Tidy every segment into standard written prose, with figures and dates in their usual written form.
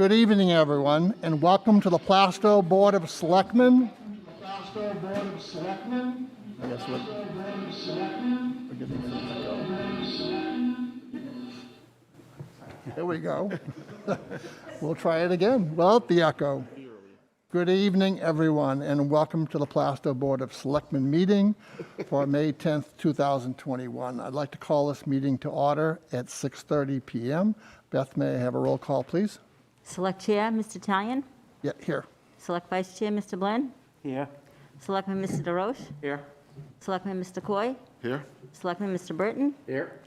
Good evening, everyone, and welcome to the Plaistow Board of Selectmen. I guess we're getting an echo. Here we go. We'll try it again without the echo. Good evening, everyone, and welcome to the Plaistow Board of Selectmen meeting for May 10th, 2021. I'd like to call this meeting to order at 6:30 p.m. Beth, may I have a roll call, please? Select Chair, Mr. Talion. Yeah, here. Select Vice Chair, Mr. Blen. Here. Selectman Mr. DeRoche. Here. Selectman Mr. Coy. Here. Selectman Mr. Burton. Here.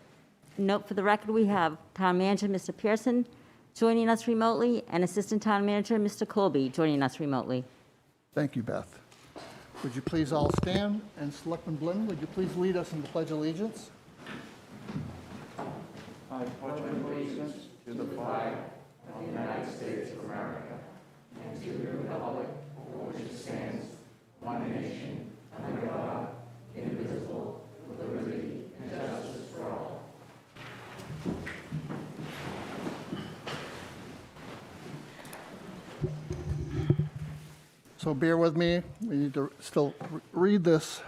Note for the record, we have Town Manager Mr. Pearson joining us remotely and Assistant Town Manager Mr. Colby joining us remotely. Thank you, Beth. Would you please all stand? And Selectman Blinn, would you please lead us in the Pledge of Allegiance? I pledge allegiance to the flag of the United States of America and to the republic for which it stands, one nation, under God, indivisible, with liberty and justice for all. So bear with me, we need to still read this.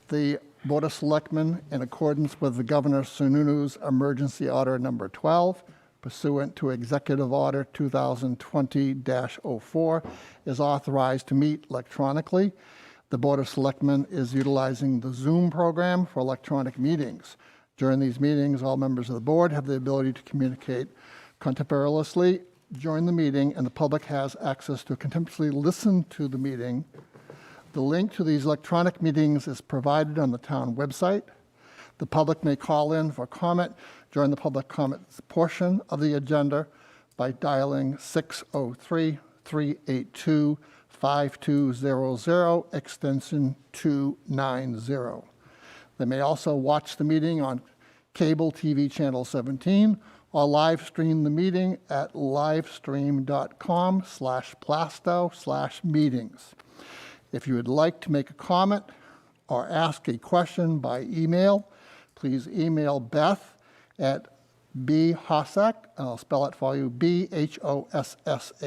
The Board of Selectmen, in accordance with the Governor Sununu's Emergency Order Number 12, pursuant to Executive Order 2020-04, is authorized to meet electronically. The Board of Selectmen is utilizing the Zoom program for electronic meetings. During these meetings, all members of the board have the ability to communicate contemporaneously during the meeting, and the public has access to contemporaneously listen to the meeting. The link to these electronic meetings is provided on the town website. The public may call in for comment during the public comments portion of the agenda by dialing 603-382-5200, extension 290. They may also watch the meeting on cable TV channel 17 or live stream the meeting at livestream.com/plaistow/meetings. If you would like to make a comment or ask a question by email, please email Beth at bhossack, and I'll spell it for you, BHOSSACK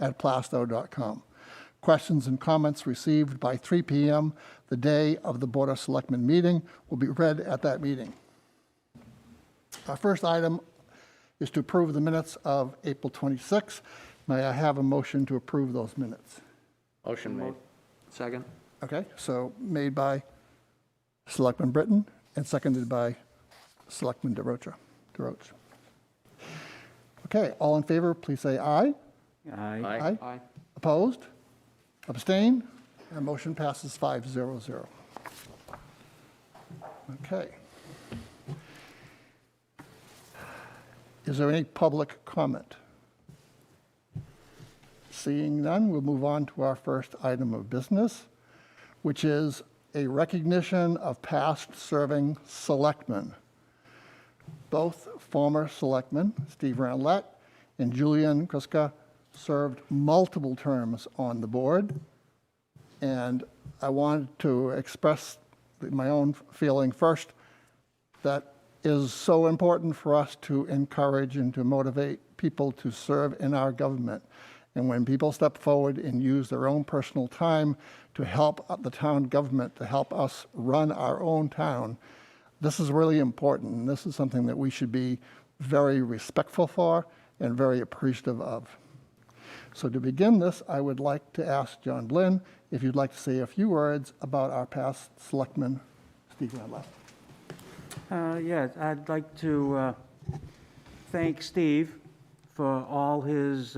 @plaistow.com. Questions and comments received by 3 p.m. the day of the Board of Selectmen meeting will be read at that meeting. Our first item is to approve the minutes of April 26. May I have a motion to approve those minutes? Motion made. Second. Okay, so made by Selectman Britton and seconded by Selectman DeRoche. Okay, all in favor, please say aye. Aye. Aye. Opposed? Abstain? And motion passes 5-0-0. Okay. Is there any public comment? Seeing none, we'll move on to our first item of business, which is a recognition of past serving selectmen. Both former selectmen, Steve Ranlett and Julian Kruska, served multiple terms on the board, and I wanted to express my own feeling first that is so important for us to encourage and to motivate people to serve in our government. And when people step forward and use their own personal time to help the town government, to help us run our own town, this is really important. And this is something that we should be very respectful for and very appreciative of. So to begin this, I would like to ask John Blinn if you'd like to say a few words about our past selectman, Steve Ranlett. Yes, I'd like to thank Steve for all his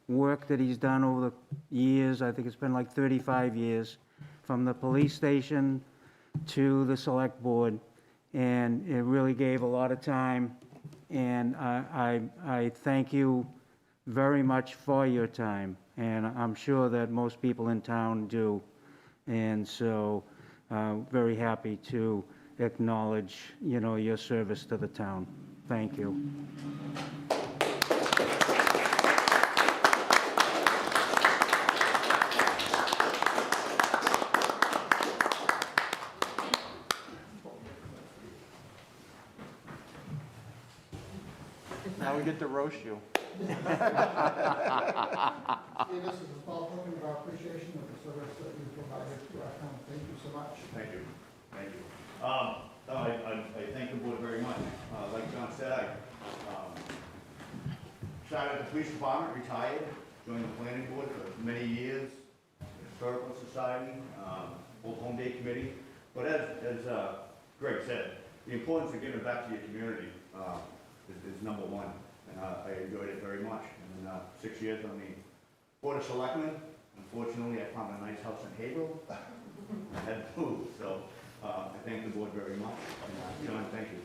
work that he's done over the years. I think it's been like 35 years, from the police station to the select board, and it really gave a lot of time, and I thank you very much for your time, and I'm sure that most people in town do, and so very happy to acknowledge, your service to the town. Thank you. Now we get to roast you. Steve, this is a small token of our appreciation of the service that you provided to our town. Thank you so much. Thank you. Thank you. I thank the board very much. Like John said, I started at the police department, retired, joined the planning board for many years, historical society, Old Home Day Committee. But as Greg said, the importance of giving back to your community is number one, and I enjoyed it very much. And 6 years on the Board of Selectmen. Unfortunately, I found a nice house in Haverhill. I had to move, so I thank the board very much. And, John, thank you.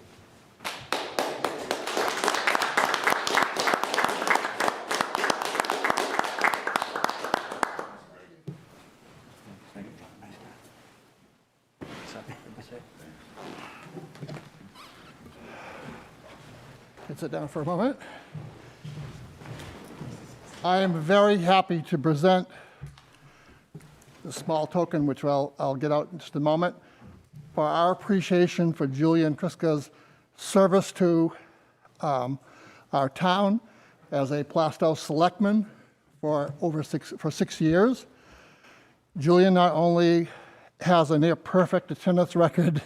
Can sit down for a moment. I am very happy to present the small token, which I'll get out in just a moment, for our appreciation for Julian Kriska's service to our town as a Plaistow Selectman for 6 years. Julian not only has a near perfect attendance record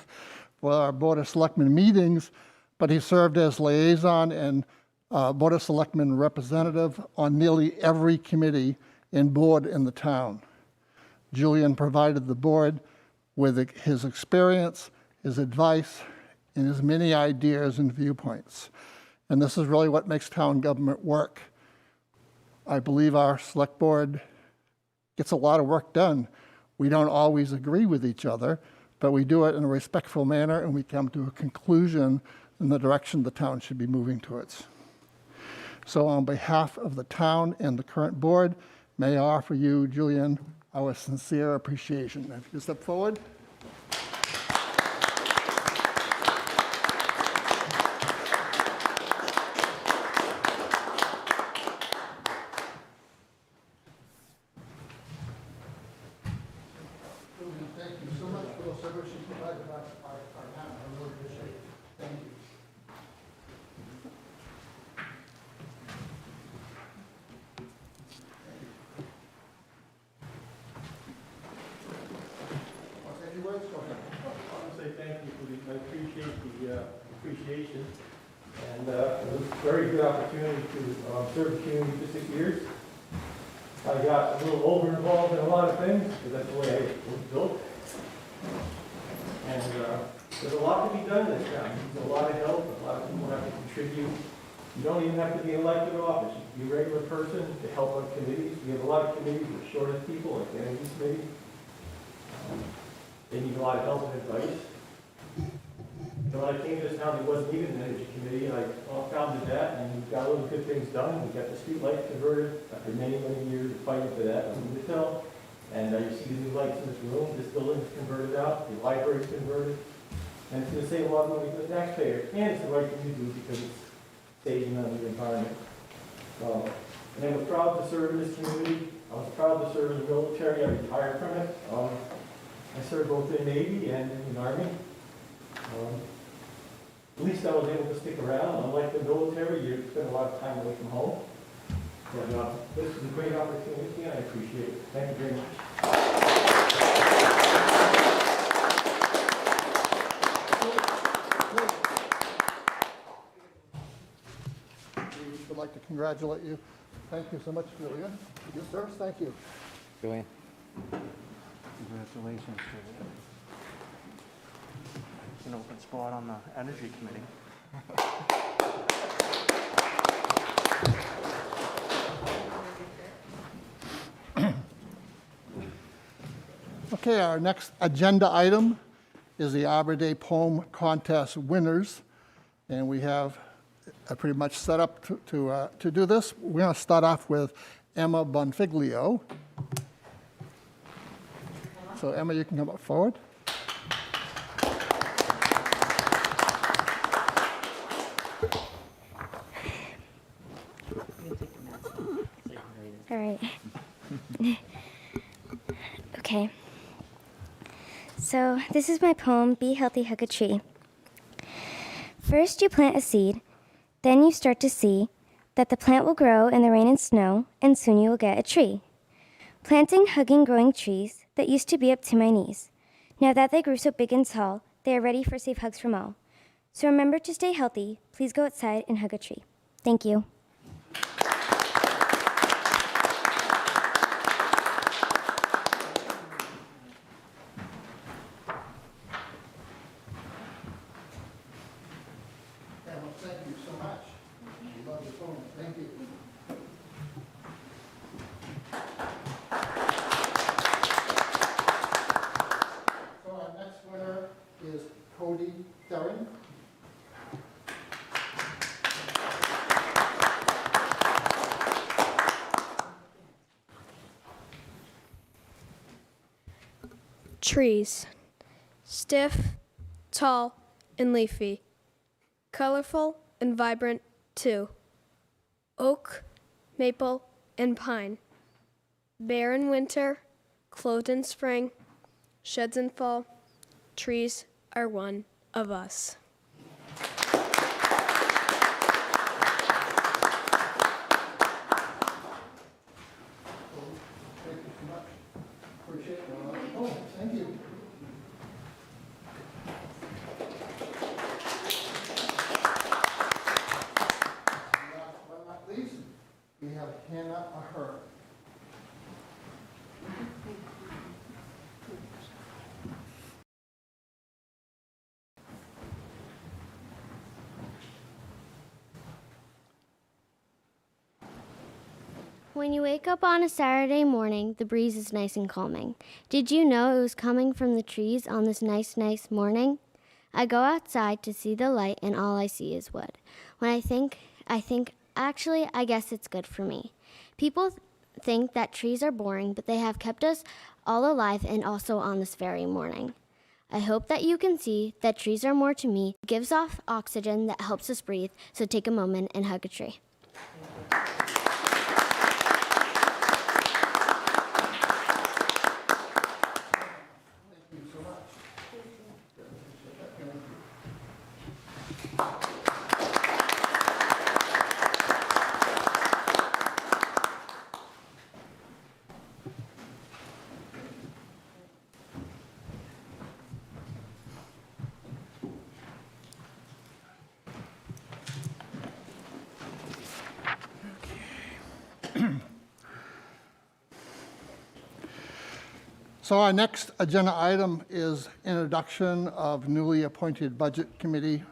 for our Board of Selectmen meetings, but he served as liaison and Board of Selectmen representative on nearly every committee and board in the town. Julian provided the board with his experience, his advice, and his many ideas and viewpoints. And this is really what makes town government work. I believe our select board gets a lot of work done. We don't always agree with each other, but we do it in a respectful manner, and we come to a conclusion in the direction the town should be moving towards. So on behalf of the town and the current board, may I offer you, Julian, our sincere appreciation. If you step forward. Julian, thank you so much for the service you provided our town. I really appreciate it. Thank you. Any words? Go ahead. I want to say thank you for I appreciate the appreciation, and it was a very good opportunity to serve the community for 6 years. I got a little over involved in a lot of things, because that's the way I was built. And there's a lot to be done in this town. There's a lot of help, a lot of people have to contribute. You don't even have to be elected to office. You can be a regular person to help on committees. We have a lot of committees with short of people, like the Energy Committee. They need a lot of help and advice. So when I came to this town, there wasn't even an energy committee, and I founded that, and we got a lot of good things done. We got the street lights converted after many, many years of fighting for that in the town. And you see the new lights in this room. This building's converted out, the library's converted. And it's going to save a lot of money for the taxpayer. And it's the right thing to do because it's saving on the environment. And I was proud to serve in this community. I was proud to serve in the military. I retired from it. I served both in the Navy and in the Army. At least I was able to stick around. Unlike the military, you spend a lot of time away from home. But this is a great opportunity, and I appreciate it. Thank you very much. We would like to congratulate you. Thank you so much, Julian. Your service, thank you. Julian. Congratulations. It's an open spot on the Energy Committee. Okay, our next agenda item is the Arbor Day Poem Contest winners. And we have pretty much set up to do this. We're going to start off with Emma Bonfiglio. So Emma, you can come up forward. All right. Okay. So this is my poem, Be Healthy, Hug a Tree. First you plant a seed, then you start to see that the plant will grow in the rain and snow, and soon you will get a tree. Planting, hugging, growing trees that used to be up to my knees. Now that they grew so big and tall, they are ready for safe hugs from all. So remember to stay healthy. Please go outside and hug a tree. Thank you. Emma, thank you so much. We love your poem. Thank you. So our next winner is Cody Kelly. Trees. Stiff, tall, and leafy. Colorful and vibrant, too. Oak, maple, and pine. Bare in winter, clothed in spring, sheds in fall. Trees are one of us. Thank you so much. Appreciate it. Oh, thank you. Last but not least, we have Hannah Ahern. When you wake up on a Saturday morning, the breeze is nice and calming. Did you know it was coming from the trees on this nice morning? I go outside to see the light and all I see is wood. When I think, actually, I guess it's good for me. People think that trees are boring, but they have kept us all alive and also on this very morning. I hope that you can see that trees are more to me, gives off oxygen that helps us breathe, so take a moment and hug a tree. So our next agenda item is introduction of newly appointed Budget Committee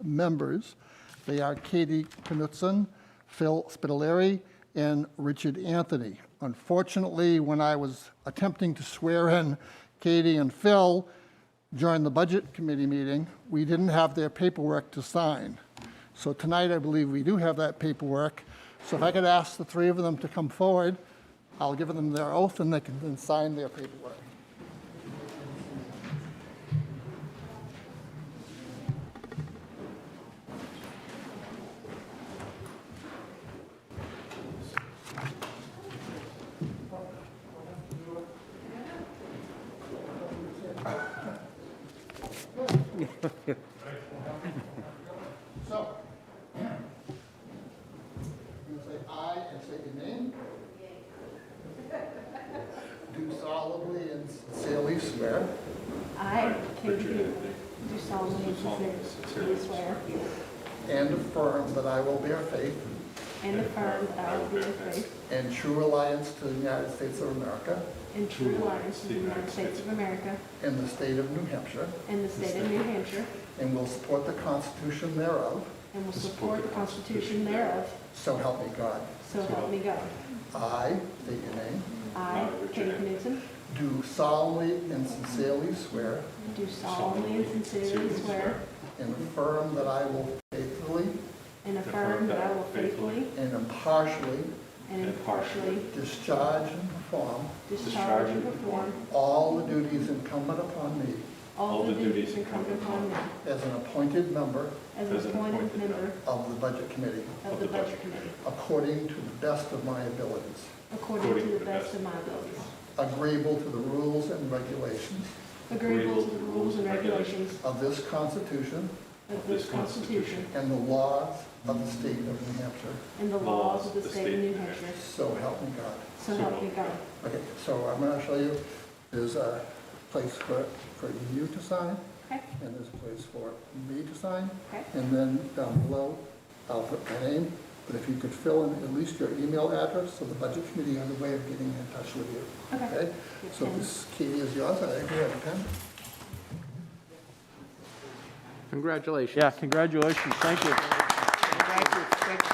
members. They are Katie Knutson, Phil Spitaleri, and Richard Anthony. Unfortunately, when I was attempting to swear in Katie and Phil during the Budget Committee meeting, we didn't have their paperwork to sign. So tonight, I believe we do have that paperwork. So if I could ask the three of them to come forward, I'll give them their oath and they can then sign their paperwork. So, you say I and say your name. Do solemnly and sincerely swear I, Cody Kelly, do solemnly and sincerely swear and affirm that I will bear faith and affirm that I will bear faith and true alliance to the United States of America and true alliance to the United States of America and the state of New Hampshire, and the state of New Hampshire, and will support the Constitution thereof, and will support the Constitution thereof, so help me God. so help me God. I, state your name, I, Cody Kelly, do solemnly and sincerely swear do solemnly and sincerely swear and affirm that I will faithfully and affirm that I will faithfully and impartially and impartially discharge and perform all the duties incumbent upon me all the duties incumbent upon me as an appointed member as an appointed member of the Budget Committee, of the Budget Committee, according to the best of my abilities, according to the best of my abilities, agreeable to the rules and regulations agreeable to the rules and regulations of this Constitution of this Constitution and the laws of the state of New Hampshire. and the laws of the state of New Hampshire. So help me God. So help me God. Okay, so I'm going to show you, there's a place for you to sign, Okay. and there's a place for me to sign. Okay. And then down below, I'll put my name, but if you could fill in at least your email address, so the budget committee has a way of getting in touch with you. Okay. So this key is yours, I think we have a pen. Congratulations. Yeah, congratulations, thank you. Thank you. Thank you.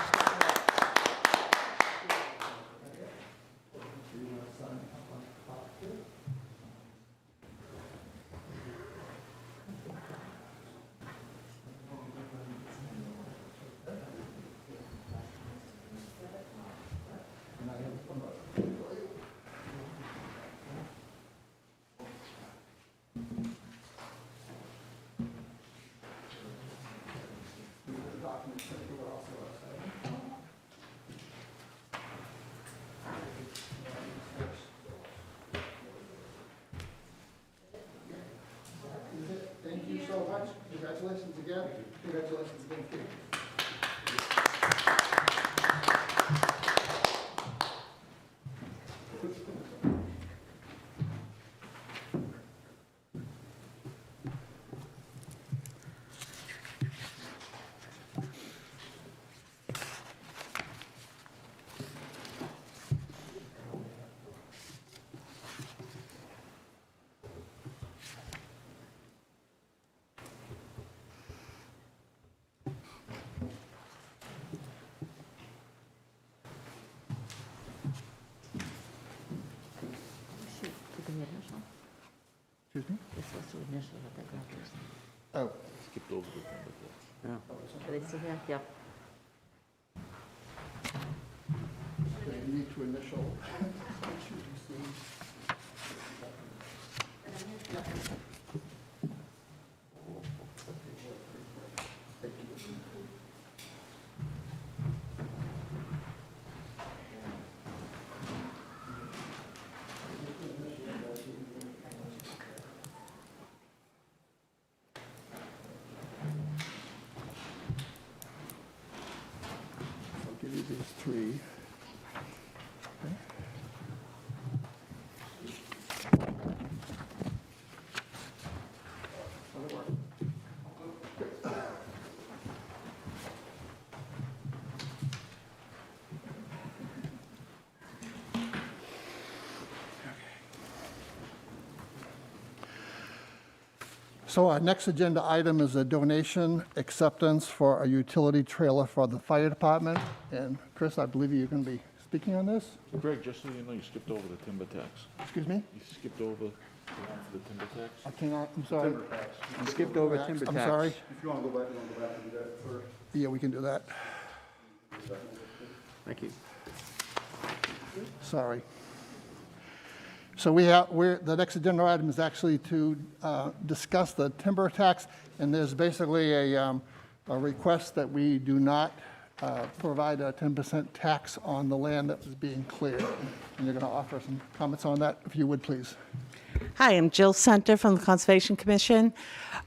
Thank you so much. Congratulations again. Congratulations again, Keith. Excuse me? They're supposed to initial what they got first. Oh, Skipped over the thing. Are they still here? Yeah. okay, you need to initial. I'll give you these three. Okay. How's it work? So our next agenda item is a donation acceptance for a utility trailer for the fire department. And Chris, I believe you're going to be speaking on this. Greg, just so you know, you skipped over the timber tax. Excuse me? You skipped over the one for the timber tax. I cannot, I'm sorry. You skipped over timber I'm tax. sorry. If you want to go back, you want to go back and do that first. Yeah, we can do that. Thank you. Sorry. So the next agenda item is actually to discuss the timber tax, and there's basically a request that we do not provide a 10% tax on the land that was being cleared. And you're going to offer some comments on that, if you would, please. Hi, I'm Jill Center from the Conservation Commission.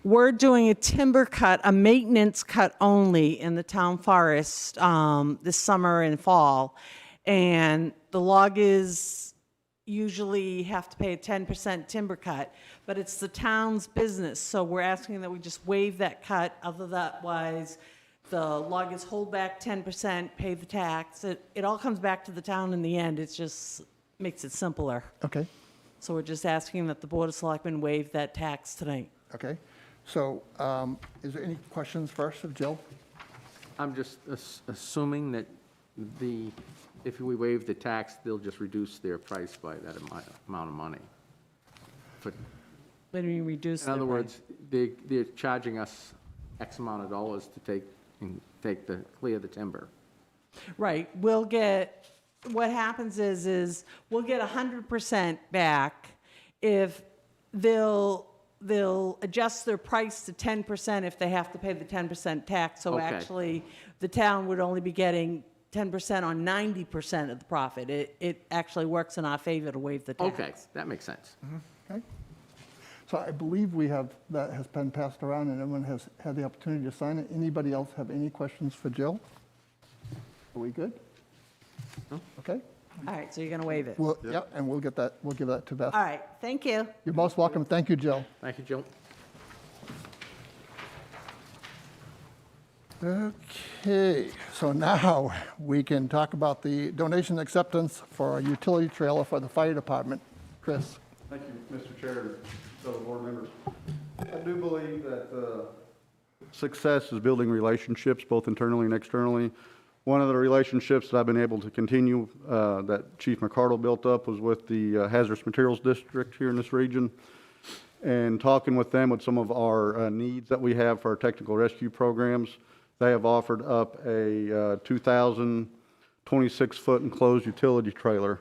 We're doing a timber cut, a maintenance cut only in the town forest this summer and fall. And the log is usually have to pay a 10% timber cut, but it's the town's business. So we're asking that we just waive that cut. Otherwise, the log is hold back 10%, pay the tax. It all comes back to the town in the end. It just makes it simpler. Okay, So we're just asking that the Board of Selectmen waive that tax tonight. okay. So is there any questions first of Jill? I'm just assuming that if we waive the tax, they'll just reduce their price by that amount of money. But When we reduce in the other price. words, they're charging us X amount of dollars to clear the timber. Right, what happens is we'll get 100% back if they'll adjust their price to 10% if they have to pay the 10% tax. So Okay. actually, the town would only be getting 10% on 90% of the profit. It actually works in our favor to waive the tax. Okay, that makes sense. Okay. So I believe we have, that has been passed around and everyone has had the opportunity to sign it. Anybody else have any questions for Jill? Are we good? Okay. All right, so you're going to waive it. Well, yeah, and we'll give that to Beth. All right, thank you. You're most welcome. Thank you, Jill. Thank you, Jill. Okay, so now we can talk about the donation acceptance for a utility trailer for the fire department. Chris? Thank you, Mr. Chair, and fellow board members. I do believe that success is building relationships, both internally and externally. One of the relationships that I've been able to continue that Chief McCardle built up was with the Hazardous Materials District here in this region. And talking with them with some of our needs that we have for our technical rescue programs, they have offered up a 2,026-foot enclosed utility trailer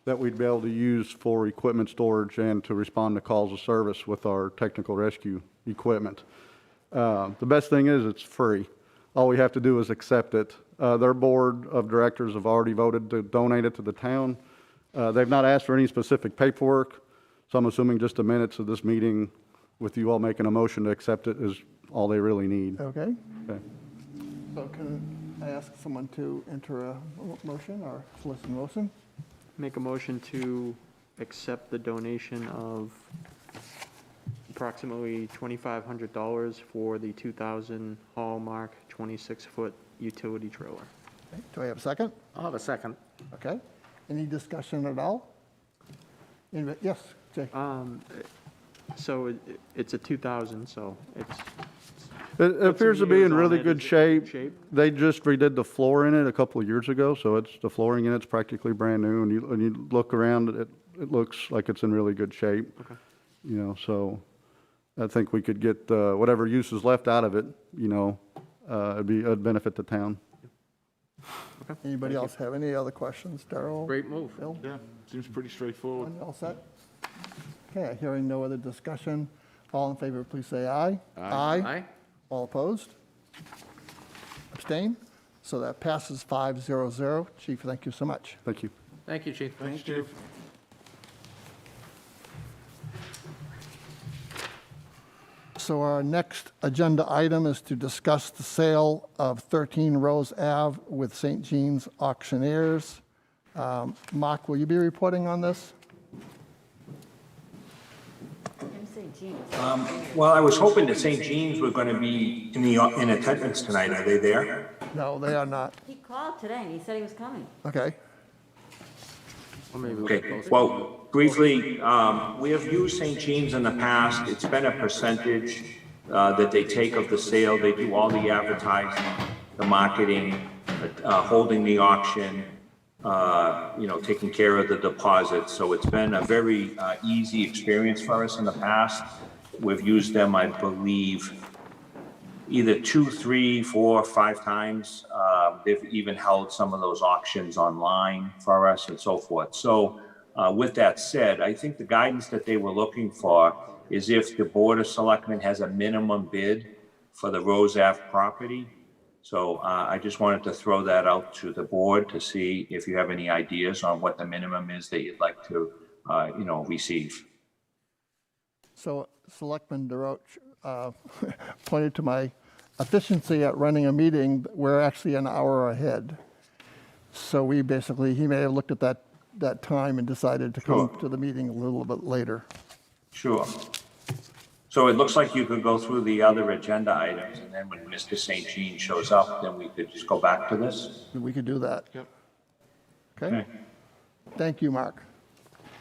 that we'd be able to use for equipment storage and to respond to calls of service with our technical rescue equipment. The best thing is it's free. All we have to do is accept it. Their board of directors have already voted to donate it to the town. They've not asked for any specific paperwork, so I'm assuming just the minutes of this meeting with you all making a motion to accept it is all they really need. Okay. Okay. So can I ask someone to enter a motion or solicit a motion? Make a motion to accept the donation of approximately $2,500 for the 2000 Hallmark 26-foot utility trailer. Okay, do I have a second? I'll have a second. Okay. Any discussion at all? Anybody? Yes, Jay? So it's a 2000, so it's. It appears to be in years on really it. good Is it shape. shape? They just redid the floor in it a couple of years ago, so the flooring in it's practically brand new. And you look around, it looks like it's in really good shape. Okay. You know, so I think we could get whatever use is left out of it. You know, it'd benefit the town. Anybody else have any other questions? Darrell? Great move. Bill? Yeah, seems pretty straightforward. All set? Okay, hearing no other discussion. All in favor, please say aye. Aye. All opposed? Abstain? So that passes 5-0-0. Chief, thank you so much. Thank you. Thank you, Chief. Thanks, Chief. So our next agenda item is to discuss the sale of 13 Rose Ave with St. Jean's Auctioneers. Mark, will you be reporting on this? Well, I was hoping that St. Jean's were going to be in attendance tonight. Are they there? No, they are not. He called today and he said he was coming. Okay. Or maybe we could Okay, post it. well, briefly, we have used St. Jean's in the past. It's been a percentage that they take of the sale. They do all the advertising, the marketing, holding the auction, taking care of the deposits. So it's been a very easy experience for us in the past. We've used them, I believe, either 2, 3, 4, 5 times. They've even held some of those auctions online for us and so forth. So with that said, I think the guidance that they were looking for is if the Board of Selectmen has a minimum bid for the Rose Ave property. So I just wanted to throw that out to the board to see if you have any ideas on what the minimum is that you'd like to, receive. So Selectman DeRoche pointed to my efficiency at running a meeting. We're actually an hour ahead. So he may have looked at that time and decided to come to the meeting a little bit later. Sure. So it looks like you could go through the other agenda items, and then when Mr. St. Jean shows up, then we could just go back to this? We could do that. Yep. Okay? Thank you, Mark.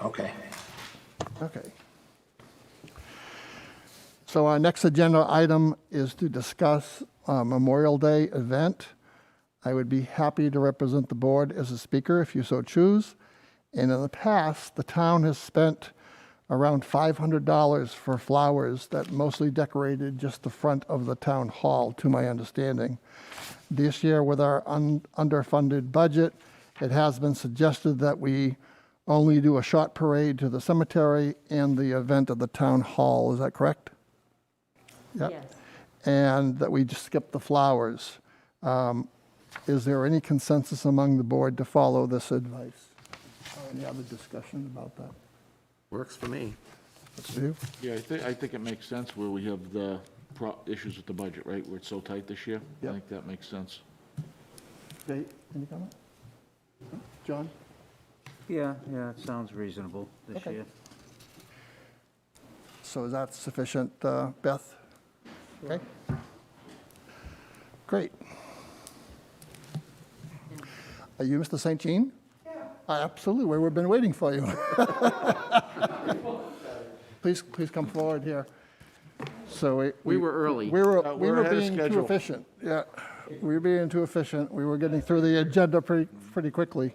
Okay. Okay. So our next agenda item is to discuss a Memorial Day event. I would be happy to represent the board as a speaker if you so choose. And in the past, the town has spent around $500 for flowers that mostly decorated just the front of the town hall, to my understanding. This year, with our underfunded budget, it has been suggested that we only do a short parade to the cemetery and the event at the town hall. Is that correct? Yep. Yes. And that we just skip the flowers. Is there any consensus among the board to follow this advice? Or any other discussion about that? Works for me. Steve? Yeah, I think it makes sense where we have the issues with the budget, right, where it's so tight this year. I Yep. think that makes sense. Jay, any comment? John? Yeah, it sounds reasonable this Okay. year. So is that sufficient, Beth? Okay. Great. Are you Mr. St. Jean? Yeah. Absolutely, we've been waiting for you. Please come forward here. So We were early. We we're were ahead of being too schedule. efficient, yeah. We were being too efficient. We were getting through the agenda pretty quickly.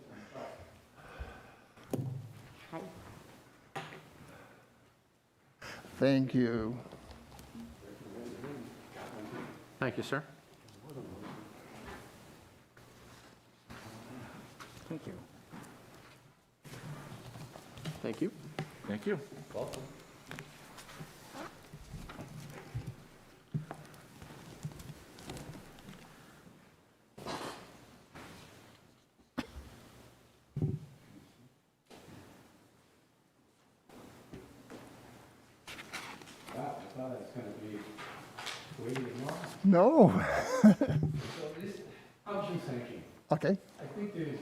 Hi. Thank you. Thank you, sir. Thank you. Thank you. Thank you. No. I'm Jim Sankey. Okay. I think there's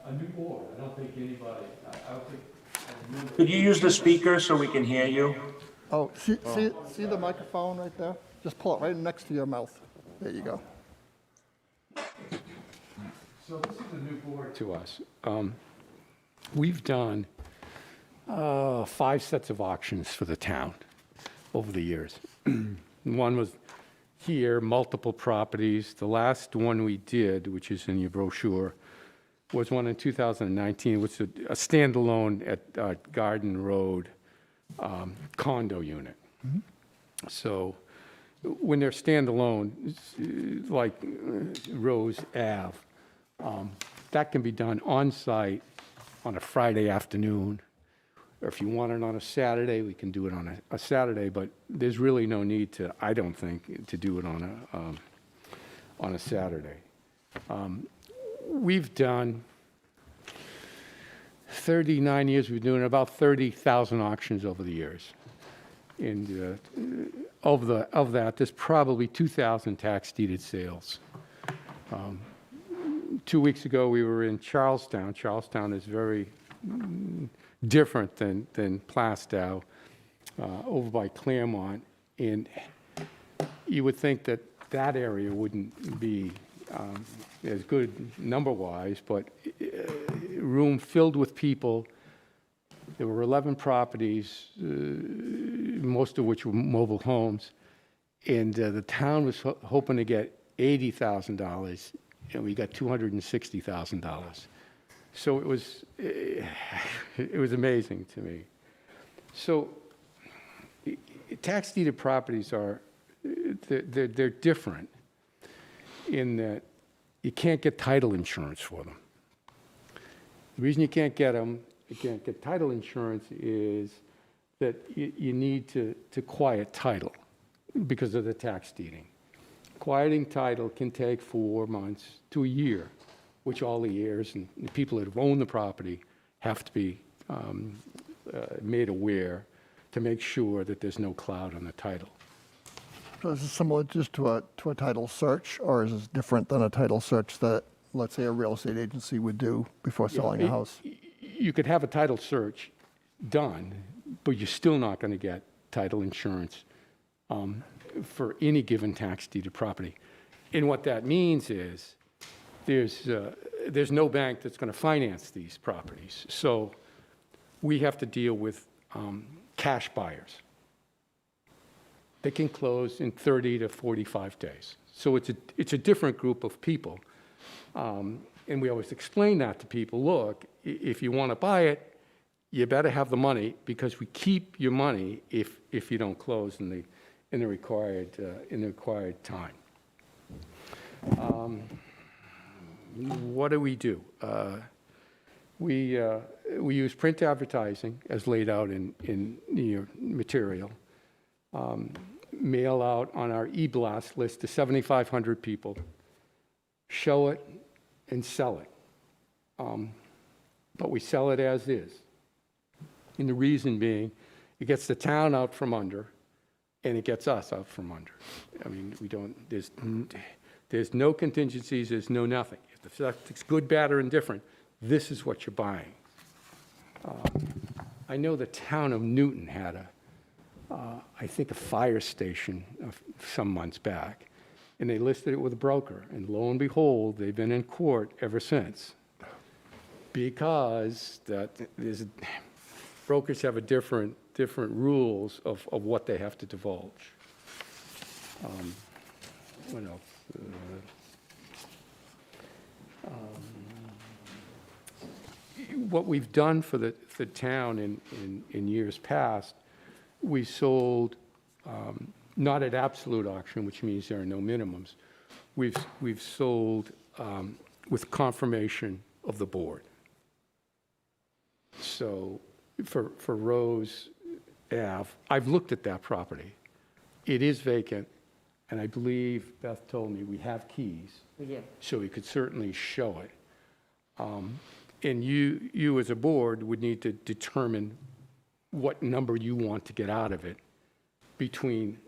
a new board. I don't think anybody, I don't think. Could you use the speaker so we can hear you? Oh, see the microphone right there? Just pull it right next to your mouth. There you go. So this is a new board to us. We've done 5 sets of auctions for the town over the years. One was here, multiple properties. The last one we did, which is in your brochure, was one in 2019, which was a standalone at Garden Road condo unit. So when they're standalone, like Rose Ave, that can be done on-site on a Friday afternoon. Or if you want it on a Saturday, we can do it on a Saturday, but there's really no need to, I don't think, to do it on a Saturday. We've done 39 years, we've been doing about 30,000 auctions over the years. And of that, there's probably 2,000 tax deeded sales. 2 weeks ago, we were in Charlestown. Charlestown is very different than Plaistow, over by Claremont. And you would think that that area wouldn't be as good number-wise, but room filled with people. There were 11 properties, most of which were mobile homes. And the town was hoping to get $80,000, and we got $260,000. So it was amazing to me. So tax deeded properties are, they're different in that you can't get title insurance for them. The reason you can't get title insurance is that you need to quiet title because of the tax deeding. Quieting title can take 4 months to a year, which all the heirs and the people that have owned the property have to be made aware to make sure that there's no cloud on the title. So is this similar just to a title search, or is this different than a title search that, let's say, a real estate agency would do before selling a house? You could have a title search done, but you're still not going to get title insurance for any given tax deeded property. And what that means is there's no bank that's going to finance these properties. So we have to deal with cash buyers. They can close in 30 to 45 days. So it's a different group of people. And we always explain that to people. Look, if you want to buy it, you better have the money, because we keep your money if you don't close in the required time. What do? We use print advertising as laid out in your material. Mail out on our e-blast list to 7,500 people, show it and sell it. But we sell it as is. And the reason being It gets the town out from under, and it gets us out from under. I mean, there's no contingencies, there's no nothing. If the septic's good, bad, or indifferent, this is what you're buying. I know the town of Newton had I think a fire station some months back, and they listed it with a broker, and lo and behold, they've been in court ever since. Because brokers have a different rules of what they have to divulge. What else? What we've done for the town in years past, we sold, not at absolute auction, which means there are no minimums. We've sold with confirmation of the board. So for Rose Ave, I've looked at that property. It is vacant, and I believe Beth told me we have keys. We do. So we could certainly show it. And you as a board would need to determine what number you want to get out of it between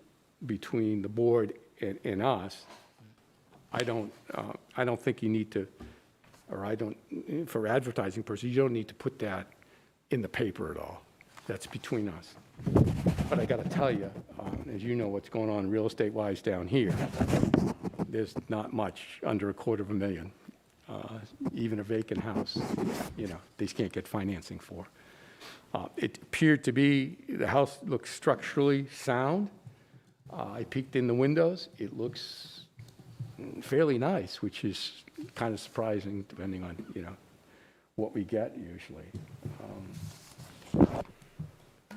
the board and us. I don't think you need to, or for advertising purposes, you don't need to put that in the paper at all. That's between us. But I got to tell you, as you know what's going on real estate-wise down here, there's not much under $250,000. Even a vacant house, they can't get financing for. It appeared to be, the house looks structurally sound. I peeked in the windows. It looks fairly nice, which is kind of surprising depending on, what we get usually.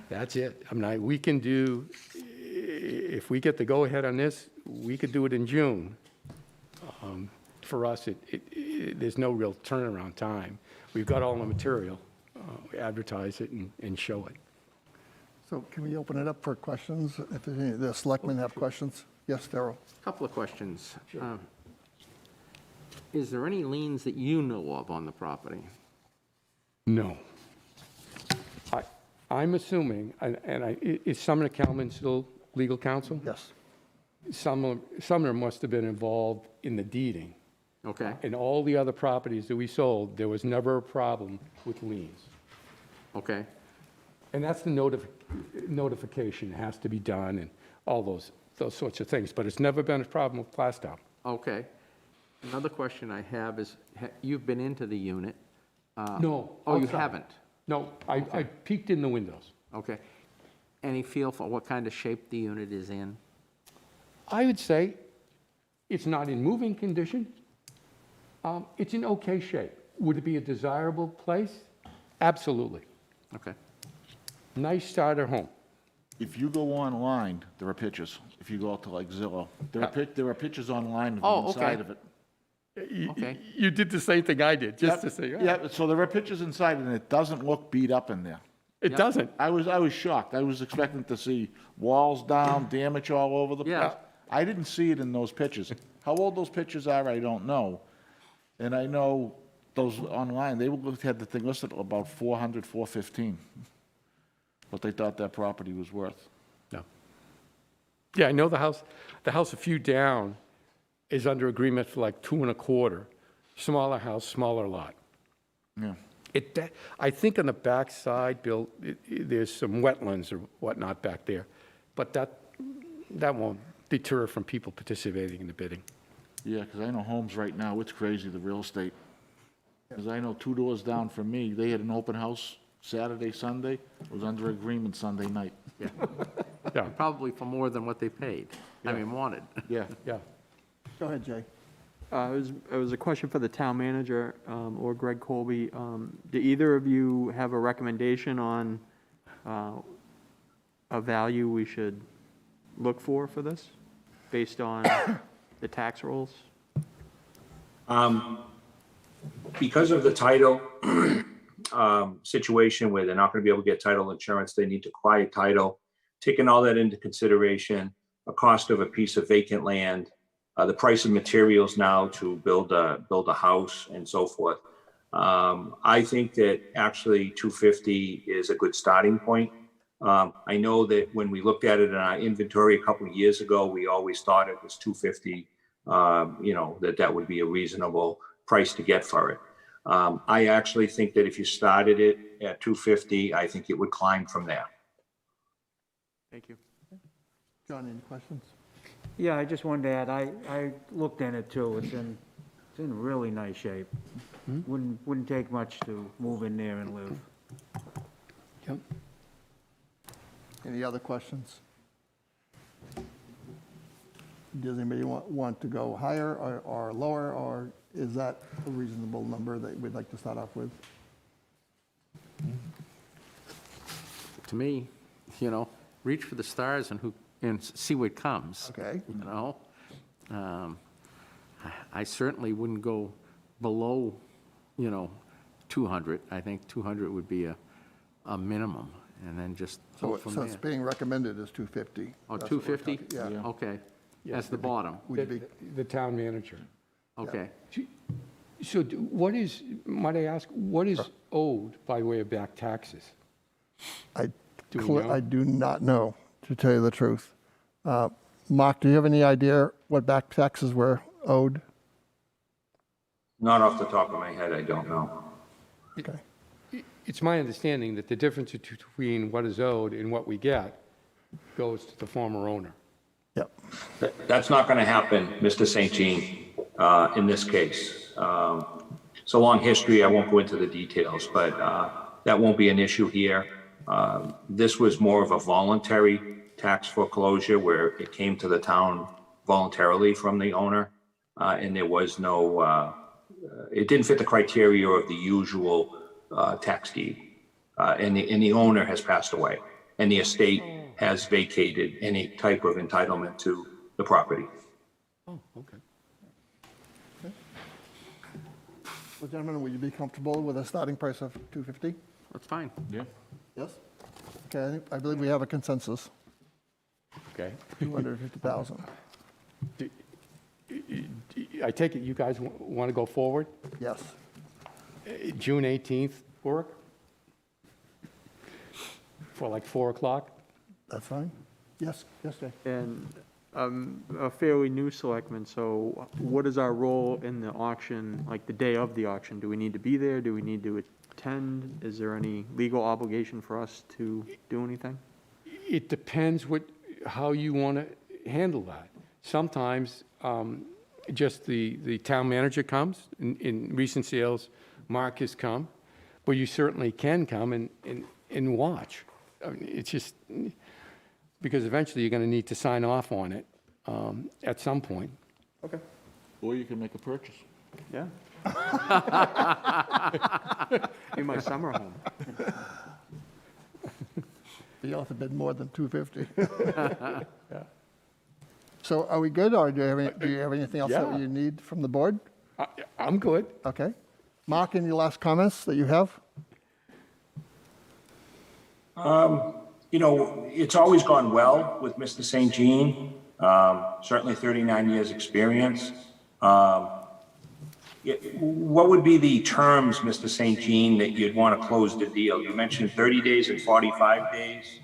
That's it. I mean, we can do, if we get the go-ahead on this, we could do it in June. For us, there's no real turnaround time. We've got all the material. We advertise it and show it. So can we open it up for questions? If the selectmen have questions? Yes, Darrell? Couple of questions. Is there any liens that you know of on the property? No. I'm assuming, is Sumner Kalman still legal counsel? Yes. Sumner must have been involved in the deeding. Okay. And all the other properties that we sold, there was never a problem with liens. Okay. And that's the notification has to be done and all those sorts of things. But it's never been a problem with Plaistow. Okay. Another question I have is, you've been into the unit. No. Oh, you outside. haven't? No, I peeked in the windows. Okay. Any feel for what kind of shape the unit is in? I would say it's not in moving condition. It's in okay shape. Would it be a desirable place? Absolutely. Okay. Nice starter home. If you go online, there are pictures. If you go out to like Zillow, there are pictures online of Oh, the inside okay. of it. Okay. You did the same thing I did, just Yep, to say, yeah, so there are pictures inside, and it doesn't look beat up in there. It doesn't. I was shocked. I was expecting to see walls down, damage all over the place. Yeah. I didn't see it in those pictures. How old those pictures are, I don't know. And I know those online, they had the thing listed at about 400, 415, what they thought that property was worth. No. Yeah, I know the house a few down is under agreement for like 2.25. Smaller house, smaller lot. Yeah. I think on the back side, Bill, there's some wetlands or whatnot back there, but that won't deter from people participating in the bidding. Yeah, because I know homes right now, it's crazy, the real estate. Because I know 2 doors down from me, they had an open house Saturday, Sunday, it was under agreement Sunday night. Yeah. Yeah. Probably for more than what they paid. I mean, wanted. Yeah. Yeah. Go ahead, Jay. It was a question for the town manager or Greg Colby. Do either of you have a recommendation on a value we should look for this, based on the tax rolls? Because of the title situation where they're not going to be able to get title insurance, they need to acquire title, taking all that into consideration, a cost of a piece of vacant land, the price of materials now to build a house and so forth. I think that actually 250 is a good starting point. I know that when we looked at it in our inventory a couple of years ago, we always thought it was 250, that would be a reasonable price to get for it. I actually think that if you started it at 250, I think it would climb from there. Thank you. John, any questions? Yeah, I just wanted to add, I looked in it too. It's in really nice shape. Wouldn't take much to move in there and live. Yep. Any other questions? Does anybody want to go higher or lower, or is that a reasonable number that we'd like to start off with? To me, reach for the stars and see what comes. Okay. I certainly wouldn't go below, 200. I think 200 would be a minimum, and then just go from So it's there. being recommended as 250. Oh, That's what we're 250? talking- Yeah. Okay, that's the bottom. Would be, The town manager. Okay. So might I ask, what is owed by way of back taxes? Do we know? I do not know, to tell you the truth. Mark, do you have any idea what back taxes were owed? Not off the top of my head, I don't know. Okay. It's my understanding that the difference between what is owed and what we get goes to the former owner. Yep. That's not going to happen, Mr. St. Jean, in this case. It's a long history. I won't go into the details, but that won't be an issue here. This was more of a voluntary tax foreclosure where it came to the town voluntarily from the owner, and there was no, it didn't fit the criteria of the usual tax deed. And the owner has passed away, and the estate has vacated any type of entitlement to the property. Oh, okay. Well, gentlemen, would you be comfortable with a starting price of 250? That's fine. Yeah. Yes? Okay, I believe we have a consensus, Okay. 250,000. I take it you guys want to go forward? Yes. June 18th work? For like 4 o'clock? That's fine? Yes, Jay. And I'm a fairly new selectman, so what is our role in the auction, like the day of the auction? Do we need to be there? Do we need to attend? Is there any legal obligation for us to do anything? It depends how you want to handle that. Sometimes just the town manager comes. In recent sales, Mark has come, but you certainly can come and watch. I mean, it's just, because eventually you're going to need to sign off on it at some point. Okay. Or you can make a purchase. Yeah. In my summer home. You have to bid more than 250. So are we good, or do you have anything else that Yeah. you need from the board? I'm good. Okay. Mark, any last comments that you have? It's always gone well with Mr. St. Jean, certainly 39 years' experience. What would be the terms, Mr. St. Jean, that you'd want to close the deal? You mentioned 30 days and 45 days.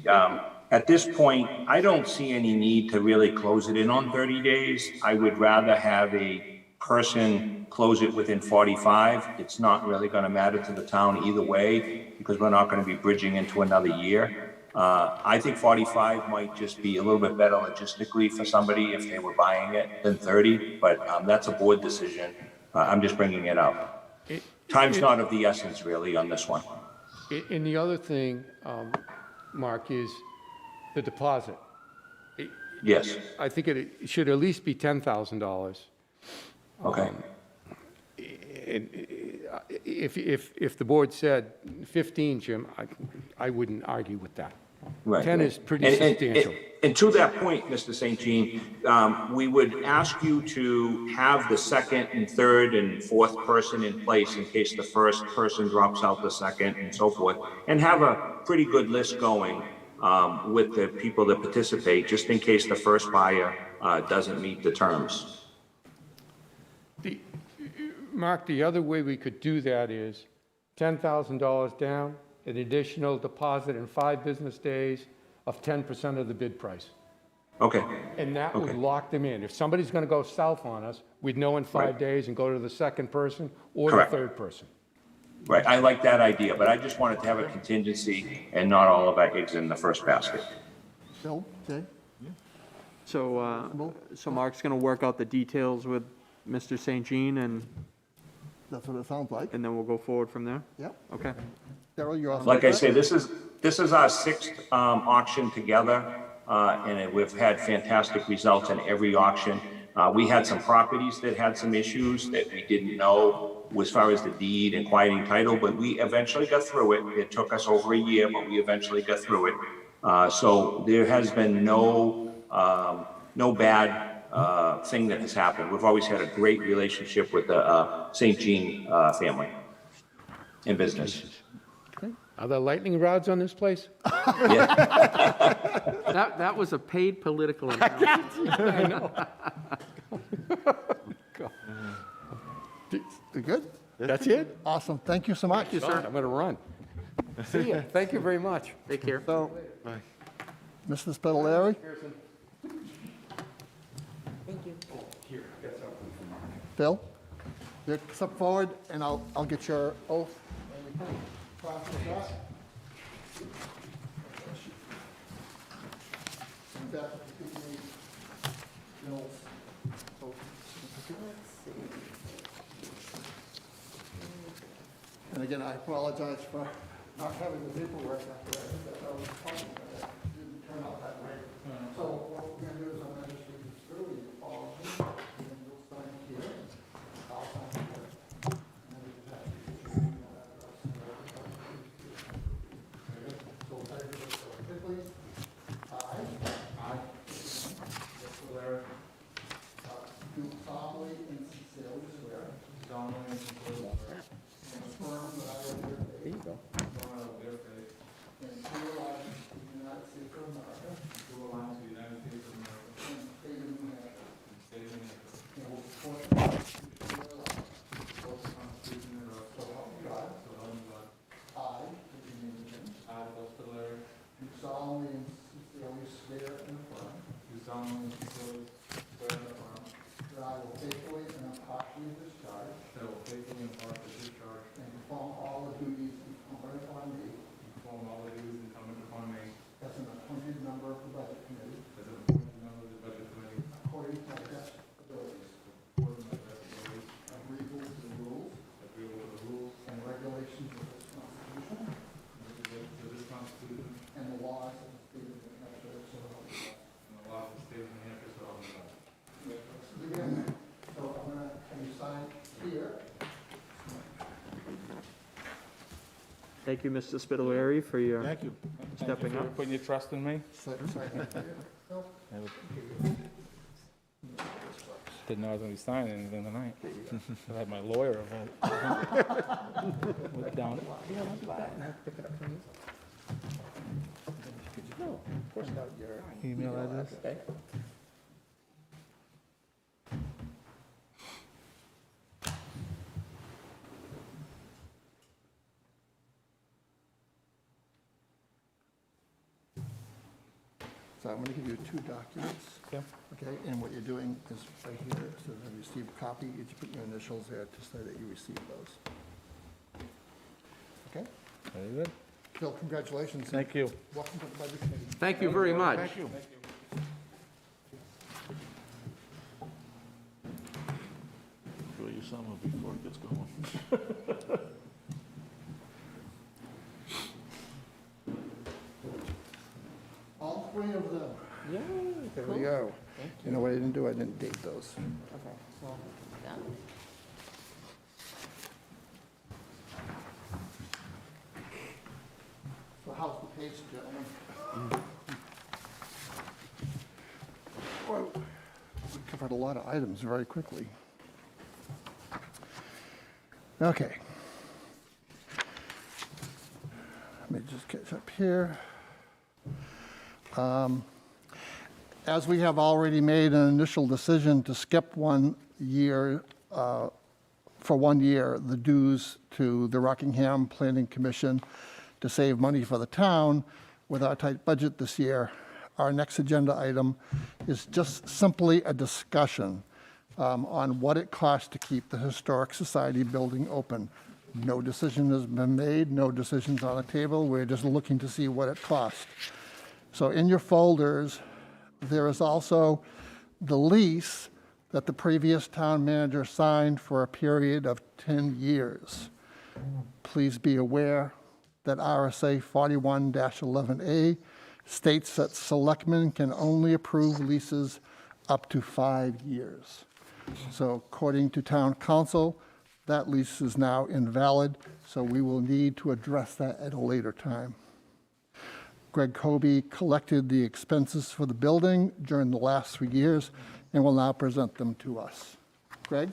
At this point, I don't see any need to really close it in on 30 days. I would rather have a person close it within 45. It's not really going to matter to the town either way, because we're not going to be bridging into another year. I think 45 might just be a little bit better logistically for somebody if they were buying it than 30, but that's a board decision. I'm just bringing it up. Time's not of the essence, really, on this one. And the other thing, Mark, is the deposit. Yes. I think it should at least be $10,000. Okay. And if the board said 15, Jim, I wouldn't argue with that. Right. 10 is pretty substantial. And to that point, Mr. St. Jean, we would ask you to have the second and third and fourth person in place in case the first person drops out the second and so forth, and have a pretty good list going with the people that participate, just in case the first buyer doesn't meet the terms. Mark, the other way we could do that is $10,000 down an additional deposit in 5 business days of 10% of the bid price. Okay, And that would Okay. lock them in. If somebody's going to go south on us, we'd know in 5 Right. days and go to the second person or Correct. the third person. right, I like that idea, but I just wanted to have a contingency and not all of our eggs in the first basket. Bill, Jay? So, so Mark's gonna work out the details with Mr. St. Jean, and That's what it sounds like. then we'll go forward from there? Yep. Okay. Daryl, you're all set Like I with say, this is our 6th auction together, and we've had fantastic results in every auction. We had some properties that had some issues that we didn't know as far as the deed and quieting title, but we eventually got through it. It took us over a year, but we eventually got through it. So there has been no bad thing that has happened. We've always had a great relationship with the St. Jean family in business. Are there lightning rods on this place? Yeah. That was a paid political announcement. I know. You good? That's it? Awesome. Thank you so much. I'm going to run. See ya. Thank you very much. Take care. Mr. Spitaleri? Bill? You step forward, and I'll get your oath. And we can process that. And that will give me Bill's oath certificate. And again, I apologize for not having the paperwork after that. I was talking about that. It didn't turn out that way. So what we're going to do is I'm going to just read this through. You follow me, and then you'll sign here. I'll sign here. And then we just have to get your email address and everything. Okay. So we'll take this so quickly. I. Do solemnly and sincerely swear. Solemnly and sincerely swear. And affirm that I will bear faith. There you go. And true allegiance to the United States of America. True allegiance to the United States of America. And the state of New Hampshire. And the state of New Hampshire. And will support the Constitution thereof. Support the Constitution thereof. So help me God. So help me God. I, in the name of him. I, Bill Spitaleri. Do solemnly and sincerely swear and affirm. Do solemnly and sincerely swear and affirm. That I will faithfully and impartially discharge. That I will faithfully and impartially discharge. And perform all the duties incumbent upon me. Perform all the duties incumbent upon me. As an appointed member of the Budget Committee. As an appointed member of the Budget Committee. According to my best abilities. According to my best abilities. Agreeable to the rules. Agreeable to the rules. And regulations of this Constitution. And regulations of this Constitution. And the laws of the state of New Hampshire. So help me God. And the laws of the state of New Hampshire. So help me God. Let's begin. So I'm going to have you sign here. Thank you, Mr. Spitaleri, for your stepping up. Putting your trust in me. Didn't know I was going to be signing anything tonight. I had my lawyer look down. No, of course not. Your Email address. Okay. So I'm going to give you 2 documents. Yeah. Okay, and what you're doing is right here, it says I received a copy, you just put your initials there to say that you received those. Okay? Very good. Bill, congratulations. Thank you. Welcome to the Budget Committee. Thank you very much. Thank you. Enjoy your summer before it gets going. All 3 of them. Yay. There we go. You know what I didn't do? I didn't date those. Okay, so, done. So how's the pace, gentlemen? Well, we covered a lot of items very quickly. Okay. Let me just catch up here. As we have already made an initial decision to skip 1 year, for 1 year, the dues to the Rockingham Planning Commission to save money for the town with our tight budget this year, our next agenda item is just simply a discussion on what it costs to keep the Historic Society building open. No decision has been made, no decisions on the table. We're just looking to see what it costs. So in your folders, there is also the lease that the previous town manager signed for a period of 10 years. Please be aware that RSA 41-11A states that selectmen can only approve leases up to 5 years. So according to town council, that lease is now invalid, so we will need to address that at a later time. Greg Cody collected the expenses for the building during the last 3 years and will now present them to us. Greg?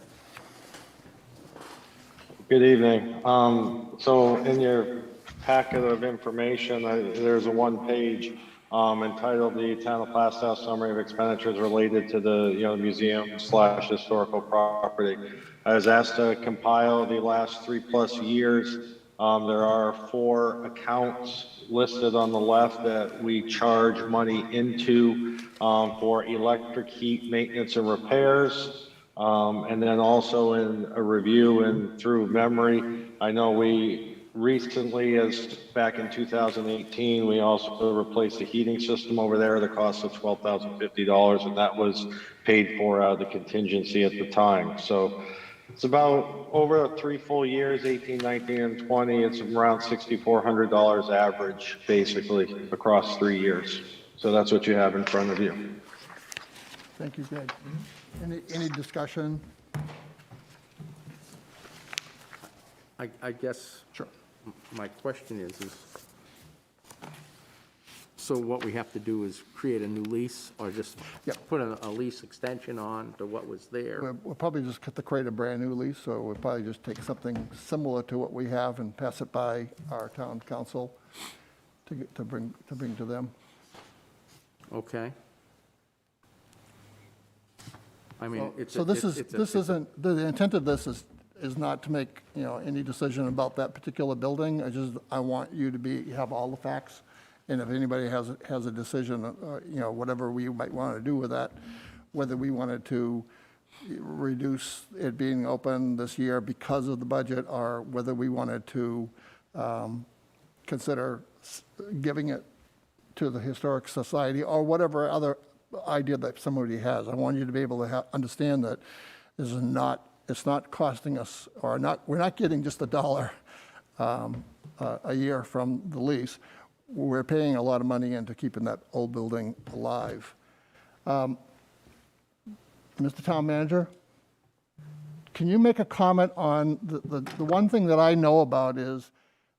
Good evening. So in your packet of information, there's a one-page entitled "The Town of Plaistow Summary of Expenditures Related to the Museum/Historical Property." I was asked to compile the last 3+ years. There are 4 accounts listed on the left that we charge money into for electric heat maintenance and repairs. And then also in a review and through memory, I know we recently, as back in 2018, we also replaced the heating system over there at a cost of $12,050, and that was paid for out of the contingency at the time. So it's about over 3 full years, 18, 19, and 20. It's around $6,400 average, basically, across 3 years. So that's what you have in front of you. Thank you, Greg. Any discussion? I guess. Sure. My question is so what we have to do is create a new lease or just put a lease extension on to what was there? We'll probably just create a brand-new lease, so we'll probably just take something similar to what we have and pass it by our town council to bring to them. Okay. I mean, the intent of this is not to make, any decision about that particular building. I want you to have all the facts. And if anybody has a decision, whatever we might want to do with that, whether we wanted to reduce it being open this year because of the budget, or whether we wanted to consider giving it to the Historic Society, or whatever other idea that somebody has. I want you to be able to understand that this is it's not costing us, we're not getting just $1 a year from the lease. We're paying a lot of money into keeping that old building alive. Mr. Town Manager, can you make a comment on the one thing that I know about is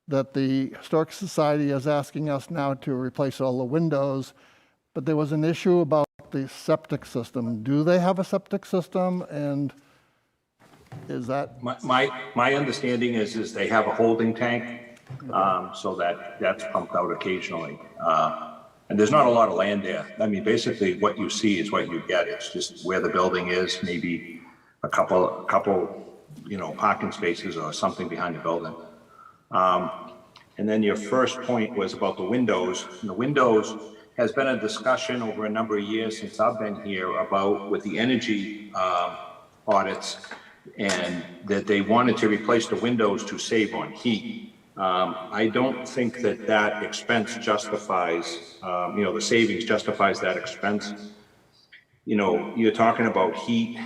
that the Historic Society is asking us now to replace all the windows, but there was an issue about the septic system. Do they have a septic system, and is that? My understanding is they have a holding tank. So that's pumped out occasionally. And there's not a lot of land there. I mean, basically what you see is what you get. It's just where the building is, maybe a couple, parking spaces or something behind the building. And then your first point was about the windows. And the windows has been a discussion over a number of years since I've been here about with the energy audits, and that they wanted to replace the windows to save on heat. I don't think that expense justifies, the savings justifies that expense. You're talking about heat,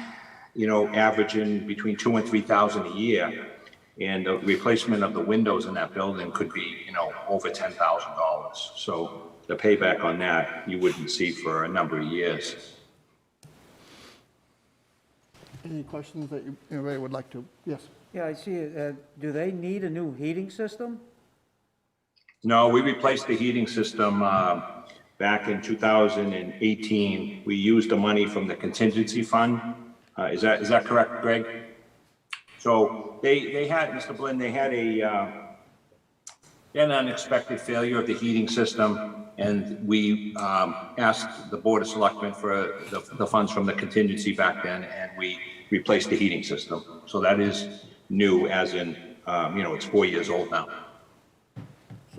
averaging between $2,000 and $3,000 a year, and the replacement of the windows in that building could be, over $10,000. So the payback on that you wouldn't see for a number of years. Any questions that anybody would like to? Yes. Yeah, I see it. Do they need a new heating system? No, we replaced the heating system back in 2018. We used the money from the contingency fund. Is that correct, Greg? So they had, Mr. Blinn, they had an unexpected failure of the heating system, and we asked the Board of Selectmen for the funds from the contingency back then, and we replaced the heating system. So that is new, as in, it's 4 years old now.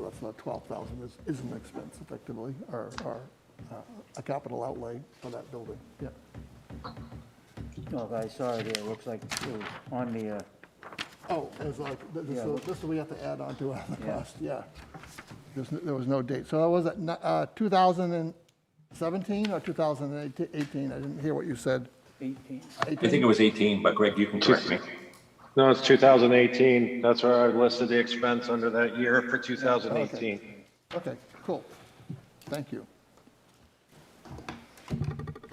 So that's not 12,000 is an expense effectively, or a capital outlay for that building, yeah. Oh, I saw it there, it looks like it was on the, Oh, it's like, Yeah. this we have to add on to the Yeah. cost, yeah. There was no date. So that was at 2017 or 2018? I didn't hear what you said. 18. I think it was 18, but Greg, you can correct me. No, it's 2018. That's where I listed the expense under that year for 2018. Okay, cool. Thank you.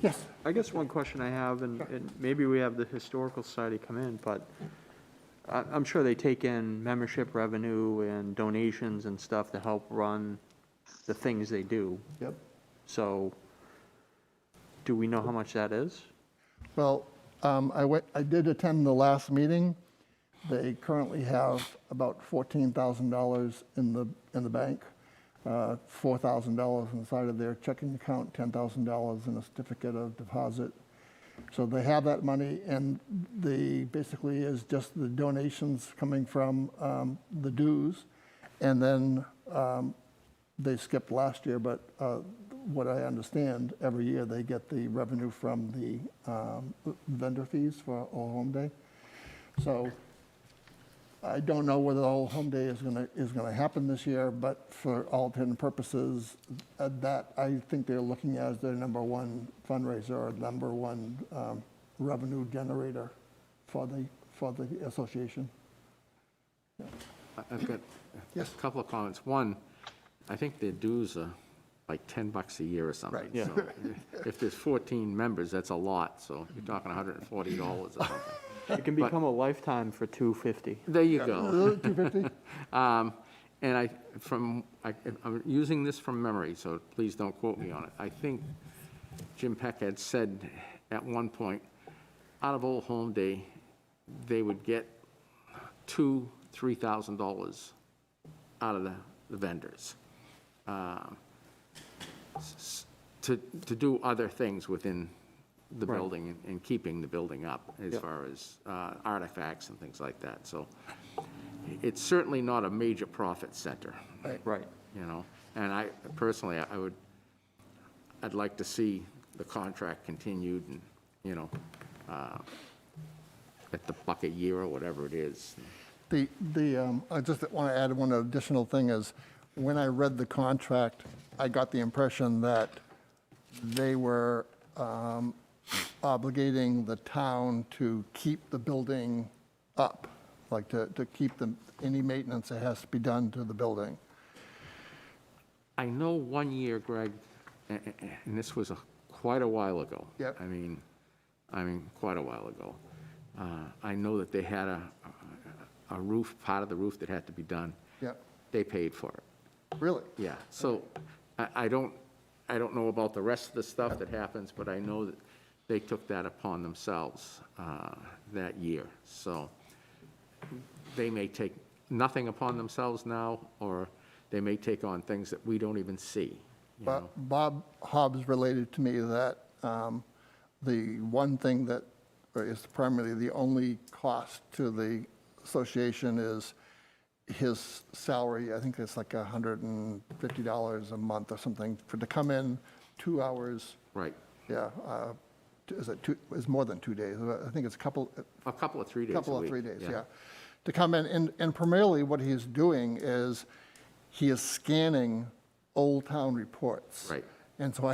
Yes, I guess one question I have, and maybe we have the Historical Society come in, but I'm sure they take in membership revenue and donations and stuff to help run the things they do. yep. So, do we know how much that is? Well, I did attend the last meeting. They currently have about $14,000 in the bank, $4,000 inside of their checking account, $10,000 in a certificate of deposit. So they have that money, and basically is just the donations coming from the dues. And then they skipped last year, but what I understand, every year they get the revenue from the vendor fees for All Home Day. So I don't know whether All Home Day is gonna happen this year, but for all intents and purposes, that I think they're looking at as their number one fundraiser or number one revenue generator for the association. I've got a couple of comments. One, I think their dues are like $10 a year or something. Right. Yeah. So if there's 14 members, that's a lot, so you're talking $140 or something. It can become a lifetime for $250. There you go. 250? And I'm using this from memory, so please don't quote me on it. I think Jim Peck had said at one point, out of Old Home Day, they would get $2,000-3,000 out of the vendors to do other things within the Right. building and keeping the building up as Yep. far as artifacts and things like that. So it's certainly not a major profit center, Right. you know? And I personally, I'd like to see the contract continued and, you know, at the $1 a year or whatever it is. I just want to add one additional thing is, when I read the contract, I got the impression that they were obligating the town to keep the building up, like to keep any maintenance that has to be done to the building. I know one year, Greg, and this was quite a while ago. Yep. I mean, quite a while ago. I know that they had a roof, part of the roof that had to be done. Yep. They paid for it. Really? Yeah, so I don't know about the rest of the stuff that happens, but I know that they took that upon themselves that year. So they may take nothing upon themselves now, or they may take on things that we don't even see, you know? Bob Hobbs related to me that the one thing that is primarily the only cost to the association is his salary. I think it's like $150 a month or something to come in 2 hours. Right. Yeah. It's more than 2 days. I think it's a couple of 3 days a couple of week, 3 days, yeah. yeah. To come in, and primarily what he's doing is he is scanning Old Town reports. Right. And so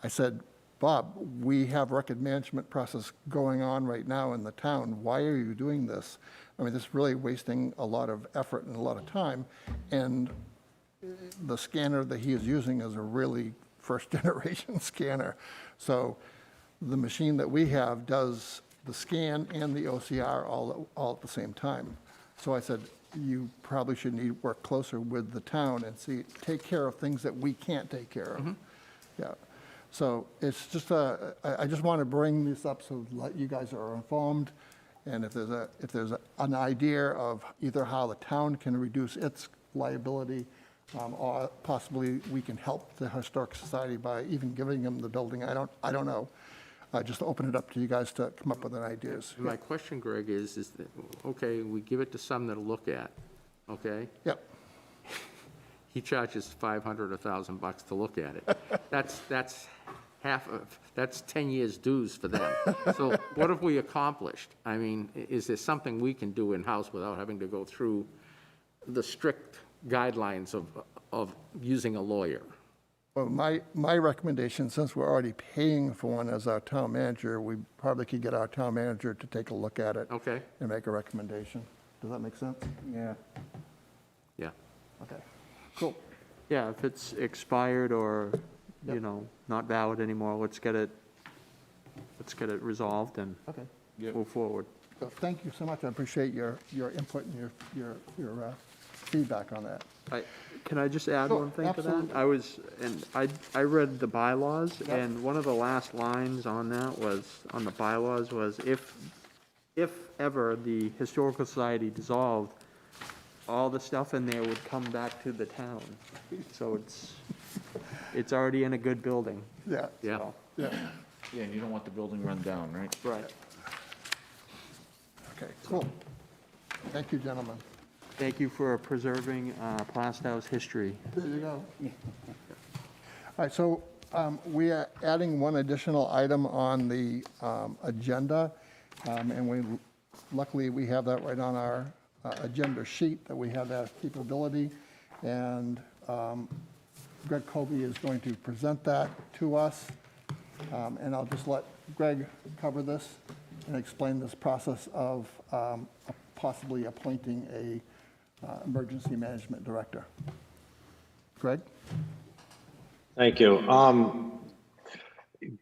I said, Bob, we have record management process going on right now in the town. Why are you doing this? I mean, this is really wasting a lot of effort and a lot of time. And the scanner that he is using is a really first-generation scanner. So the machine that we have does the scan and the OCR all at the same time. So I said, you probably should work closer with the town and take care of things that we can't take care of. Yeah. So it's just I just want to bring this up so that you guys are informed. And if there's an idea of either how the town can reduce its liability, or possibly we can help the Historic Society by even giving them the building, I don't know. Just open it up to you guys to come up with an ideas. My question, Greg, is that, okay, we give it to some that'll look at, okay? Yep. he charges 500 or 1,000 bucks to look at it. That's that's 10 years dues for them. So what have we accomplished? I mean, is there something we can do in-house without having to go through the strict guidelines of using a lawyer? Well, my recommendation, since we're already paying for one as our town manager, we probably could get our town manager to take a look at it. Okay. And make a recommendation. Does that make sense? Yeah. Yeah. Okay, cool. Yeah, if it's expired or, you Yep. know, not valid anymore, let's get it resolved and Okay. move forward. So thank you so much. I appreciate your input and your feedback on that. Can I just add Sure, one thing to that? absolutely. I read the bylaws, Yep. and one of the last lines on that was, on the bylaws was, if ever the Historical Society dissolved, all the stuff in there would come back to the town. So it's already in a good building. Yeah, Yeah. yeah. Yeah, and you don't want the building run down, right? Right. Okay, cool. Thank you, gentlemen. Thank you for preserving Plaistow's history. There you go. All right, so we are adding one additional item on the agenda, and luckily we have that right on our agenda sheet, that we have that capability, and Greg Cody is going to present that to us, and I'll just let Greg cover this and explain this process of possibly appointing a emergency management director. Greg? Thank you.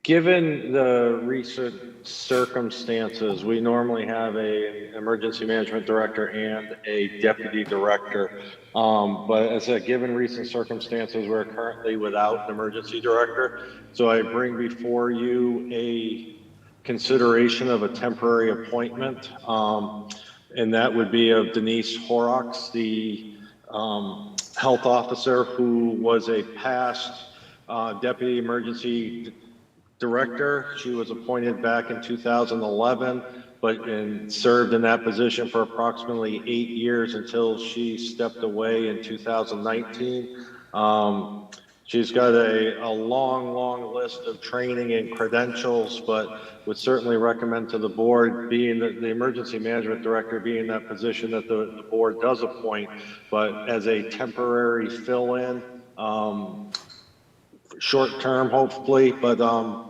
Given the recent circumstances, we normally have an emergency management director and a deputy director. But as I said, given recent circumstances, we're currently without an emergency director. So I bring before you a consideration of a temporary appointment. And that would be of Denise Horrocks, the health officer who was a past deputy emergency director. She was appointed back in 2011, and served in that position for approximately 8 years until she stepped away in 2019. She's got a long list of training and credentials, but would certainly recommend to the board, being the emergency management director being that position that the board does appoint, but as a temporary fill-in, short-term hopefully, but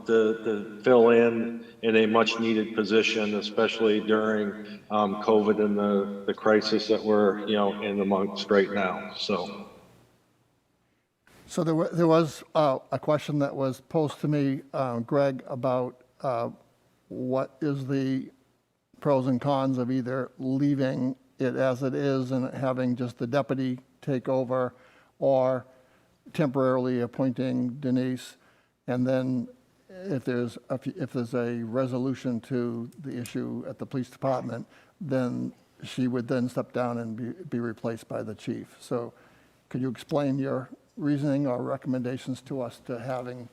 to fill in a much-needed position, especially during COVID and the crisis that we're in amongst right now. So there was a question that was posed to me, Greg, about what is the pros and cons of either leaving it as it is and having just the deputy take over, or temporarily appointing Denise, and then if there's a resolution to the issue at the police department, then she would then step down and be replaced by the chief. So could you explain your reasoning or recommendations to us to having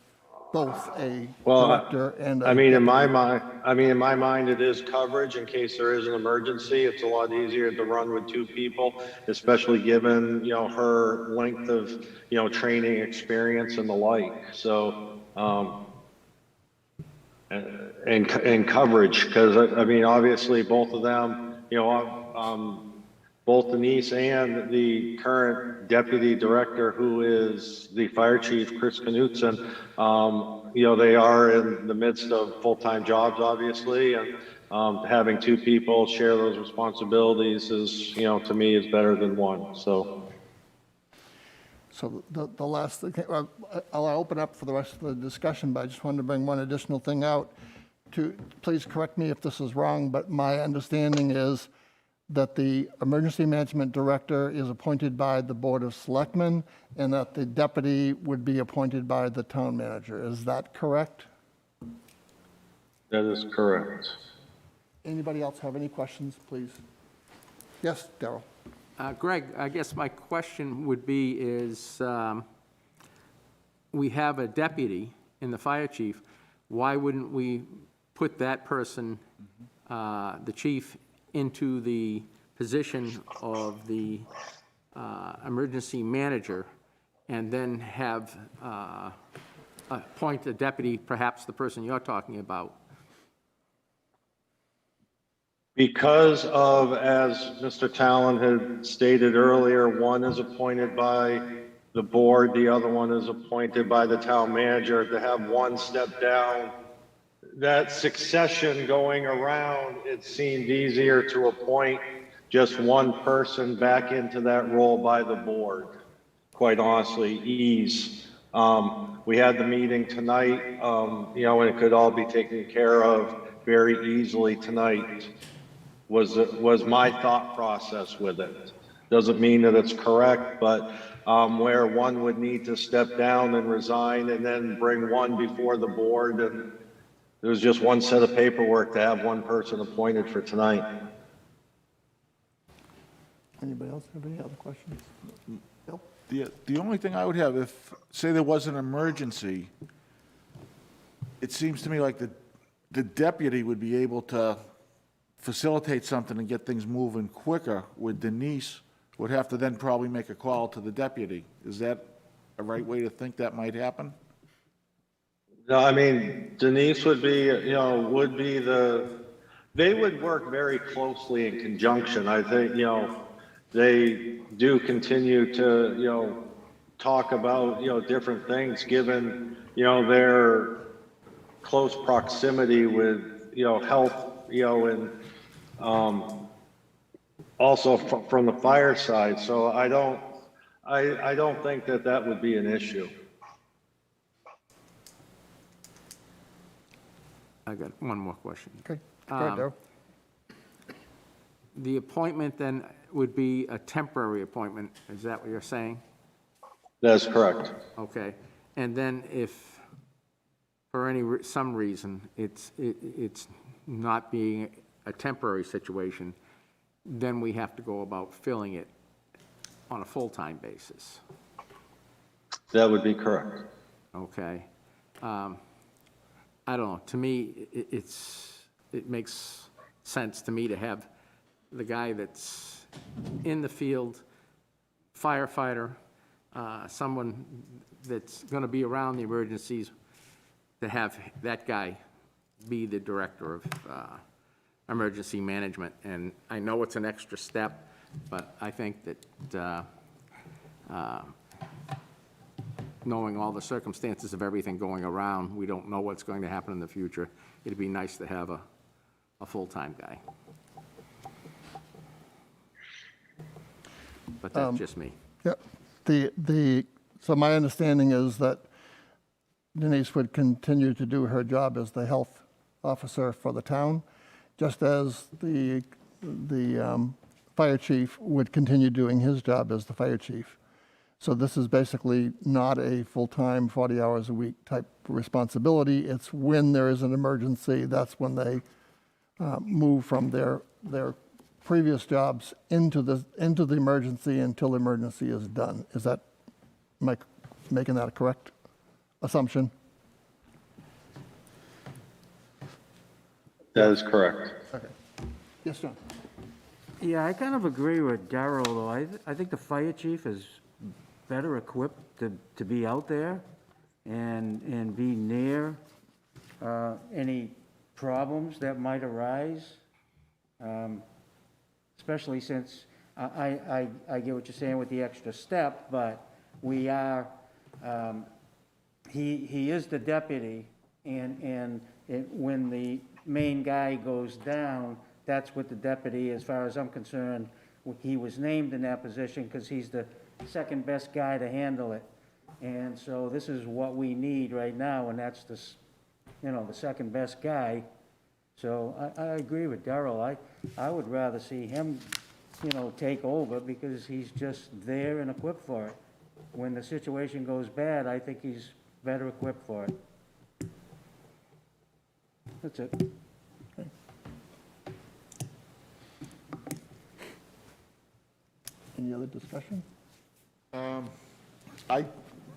both a director and a in my deputy? in my mind, it is coverage in case there is an emergency. It's a lot easier to run with two people, especially given, her length of, training experience and the like. So, and coverage, because obviously both of them, both Denise and the current deputy director, who is the fire chief, Chris Knutson, they are in the midst of full-time jobs, obviously, and having two people share those responsibilities is, to me, is better than one. So the last thing, I'll open up for the rest of the discussion, but I just wanted to bring one additional thing out. Please correct me if this is wrong, but my understanding is that the emergency management director is appointed by the Board of Selectmen, and that the deputy would be appointed by the town manager. Is that correct? that is correct. Anybody else have any questions, please? Yes, Darrell. Greg, I guess my question would be is, we have a deputy in the fire chief. Why wouldn't we put that person, the chief, into the position of the emergency manager and then have, appoint a deputy, perhaps the person you're talking about? Because of, as Mr. Talon had stated earlier, one is appointed by the board, the other one is appointed by the town manager. To have one step down, that succession going around, it seemed easier to appoint just one person back into that role by the board. Quite honestly, ease. We had the meeting tonight, and it could all be taken care of very easily tonight, was my thought process with it. Doesn't mean that it's correct, but where one would need to step down and resign and then bring one before the board, and there was just one set of paperwork to have one person appointed for tonight. Anybody else have any other questions? Bill? The only thing I would have, if, say there was an emergency, it seems to me like the deputy would be able to facilitate something and get things moving quicker, with Denise would have to then probably make a call to the deputy. Is that a right way to think that might happen? No, I mean, Denise would be, they would work very closely in conjunction. I think, they do continue to, talk about, different things, given, their close proximity with, health, and also from the fire side. So I don't think that would be an issue. I got one more question. Okay, go ahead, Darrell. The appointment then would be a temporary appointment, is that what you're saying? That's correct. Okay, and then if, for some reason, it's not being a temporary situation, then we have to go about filling it on a full-time basis. That would be correct. Okay. I don't know, to me, it makes sense to me to have the guy that's in the field, firefighter, someone that's gonna be around the emergencies, to have that guy be the director of emergency management. And I know it's an extra step, but I think that knowing all the circumstances of everything going around, we don't know what's going to happen in the future. It'd be nice to have a full-time guy. But that's just me. Yeah, so my understanding is that Denise would continue to do her job as the health officer for the town, just as the fire chief would continue doing his job as the fire chief. So this is basically not a full-time, 40 hours a week type responsibility. It's when there is an emergency, that's when they move from their previous jobs into the emergency until the emergency is done. Is that, am I making that a correct assumption? That is correct. Okay. Yes, John? Yeah, I kind of agree with Darrell, though. I think the fire chief is better equipped to be out there and be near any problems that might arise, especially since I get what you're saying with the extra step, but we are, he is the deputy, and when the main guy goes down, that's what the deputy, as far as I'm concerned, he was named in that position because he's the second best guy to handle it. And so this is what we need right now, and that's the second best guy. So I agree with Darrell. I would rather see him, take over because he's just there and equipped for it. When the situation goes bad, I think he's better equipped for it. That's it. Any other discussion?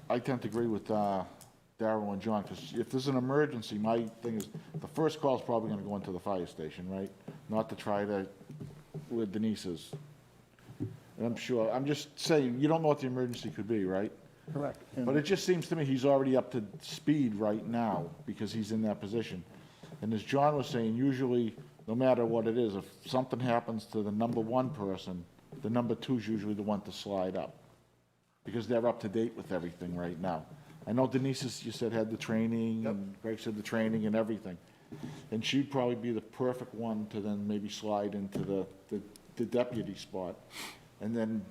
I tend to agree with Darrell and John, because if there's an emergency, my thing is, the first call is probably gonna go into the fire station, right? Not to try to, where Denise is. I'm sure, I'm just saying, you don't know what the emergency could be, right? Correct. But it just seems to me he's already up to speed right now because he's in that position. And as John was saying, usually, no matter what it is, if something happens to the number one person, the number two is usually the one to slide up because they're up to date with everything right now. I know Denise, you said, had the training, and Greg said the training and everything. And she'd probably be the perfect one to then maybe slide into the deputy spot. And then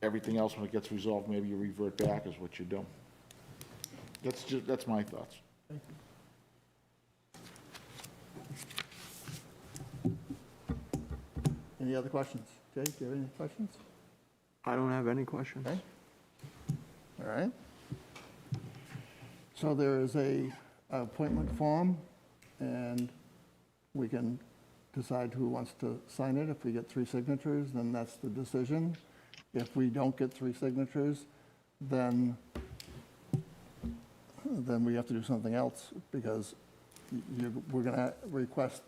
everything else, when it gets resolved, maybe you revert back is what you do. That's my thoughts. Any other questions? Jay, do you have any questions? I don't have any questions. Okay. All right. So there is a appointment form, and we can decide who wants to sign it. If we get 3 signatures, then that's the decision. If we don't get 3 signatures, then we have to do something else, because we're going to request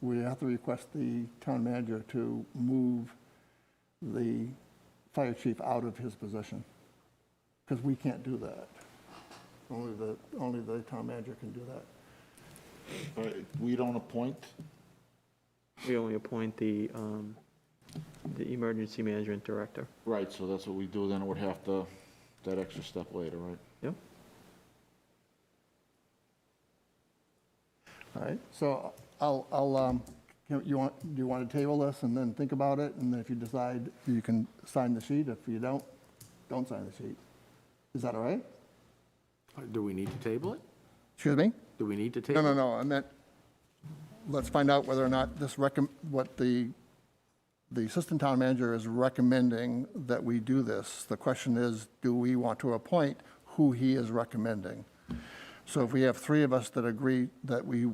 we have to request the town manager to move the fire chief out of his position, because we can't do that. Only the town manager can do that. We don't appoint? We only appoint the emergency management director. Right, so that's what we do, then it would have to, that extra step later, right? Yep. All right, so do you want to table this and then think about it, and then if you decide, you can sign the sheet. If you don't sign the sheet. Is that all right? Do we need to table it? Excuse me? Do we need to table it? No, I meant, let's find out whether or not what the assistant town manager is recommending that we do this. The question is, do we want to appoint who he is recommending? So if we have 3 of us that agree that we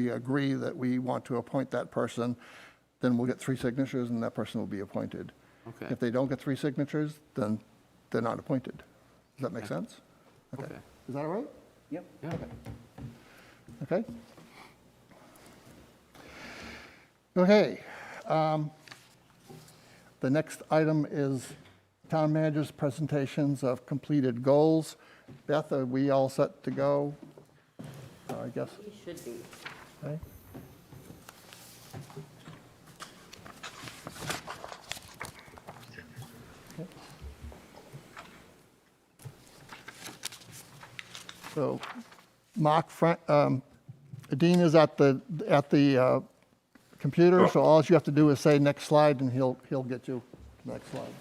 agree that we want to appoint that person, then we'll get 3 signatures and that person will be appointed. Okay. If they don't get 3 signatures, then they're not appointed. Does that make sense? Okay. Is that all right? Yep. Yeah. Okay. Okay. The next item is town manager's presentations of completed goals. Beth, are we all set to go? I guess. You should be. Okay. So, Mark, Dean is at the computer, so all you have to do is say next slide, and he'll get you to the next slide.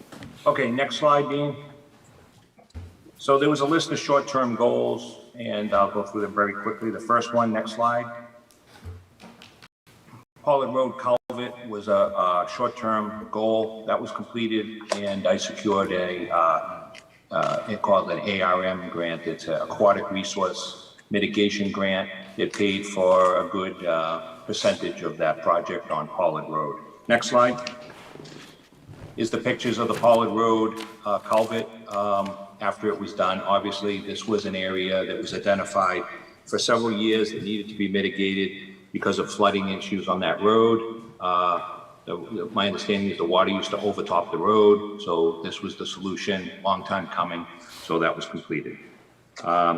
Okay, next slide, Dean. So there was a list of short-term goals, and I'll go through them very quickly. The first one, next slide. Pollen Road Culvert was a short-term goal that was completed, and I secured it's called an ARM grant. It's an Aquatic Resource Mitigation Grant. It paid for a good percentage of that project on Pollen Road. Next slide is the pictures of the Pollen Road culvert after it was done. Obviously, this was an area that was identified for several years that needed to be mitigated because of flooding issues on that road. My understanding is the water used to overtop the road, so this was the solution, long time coming, so that was completed.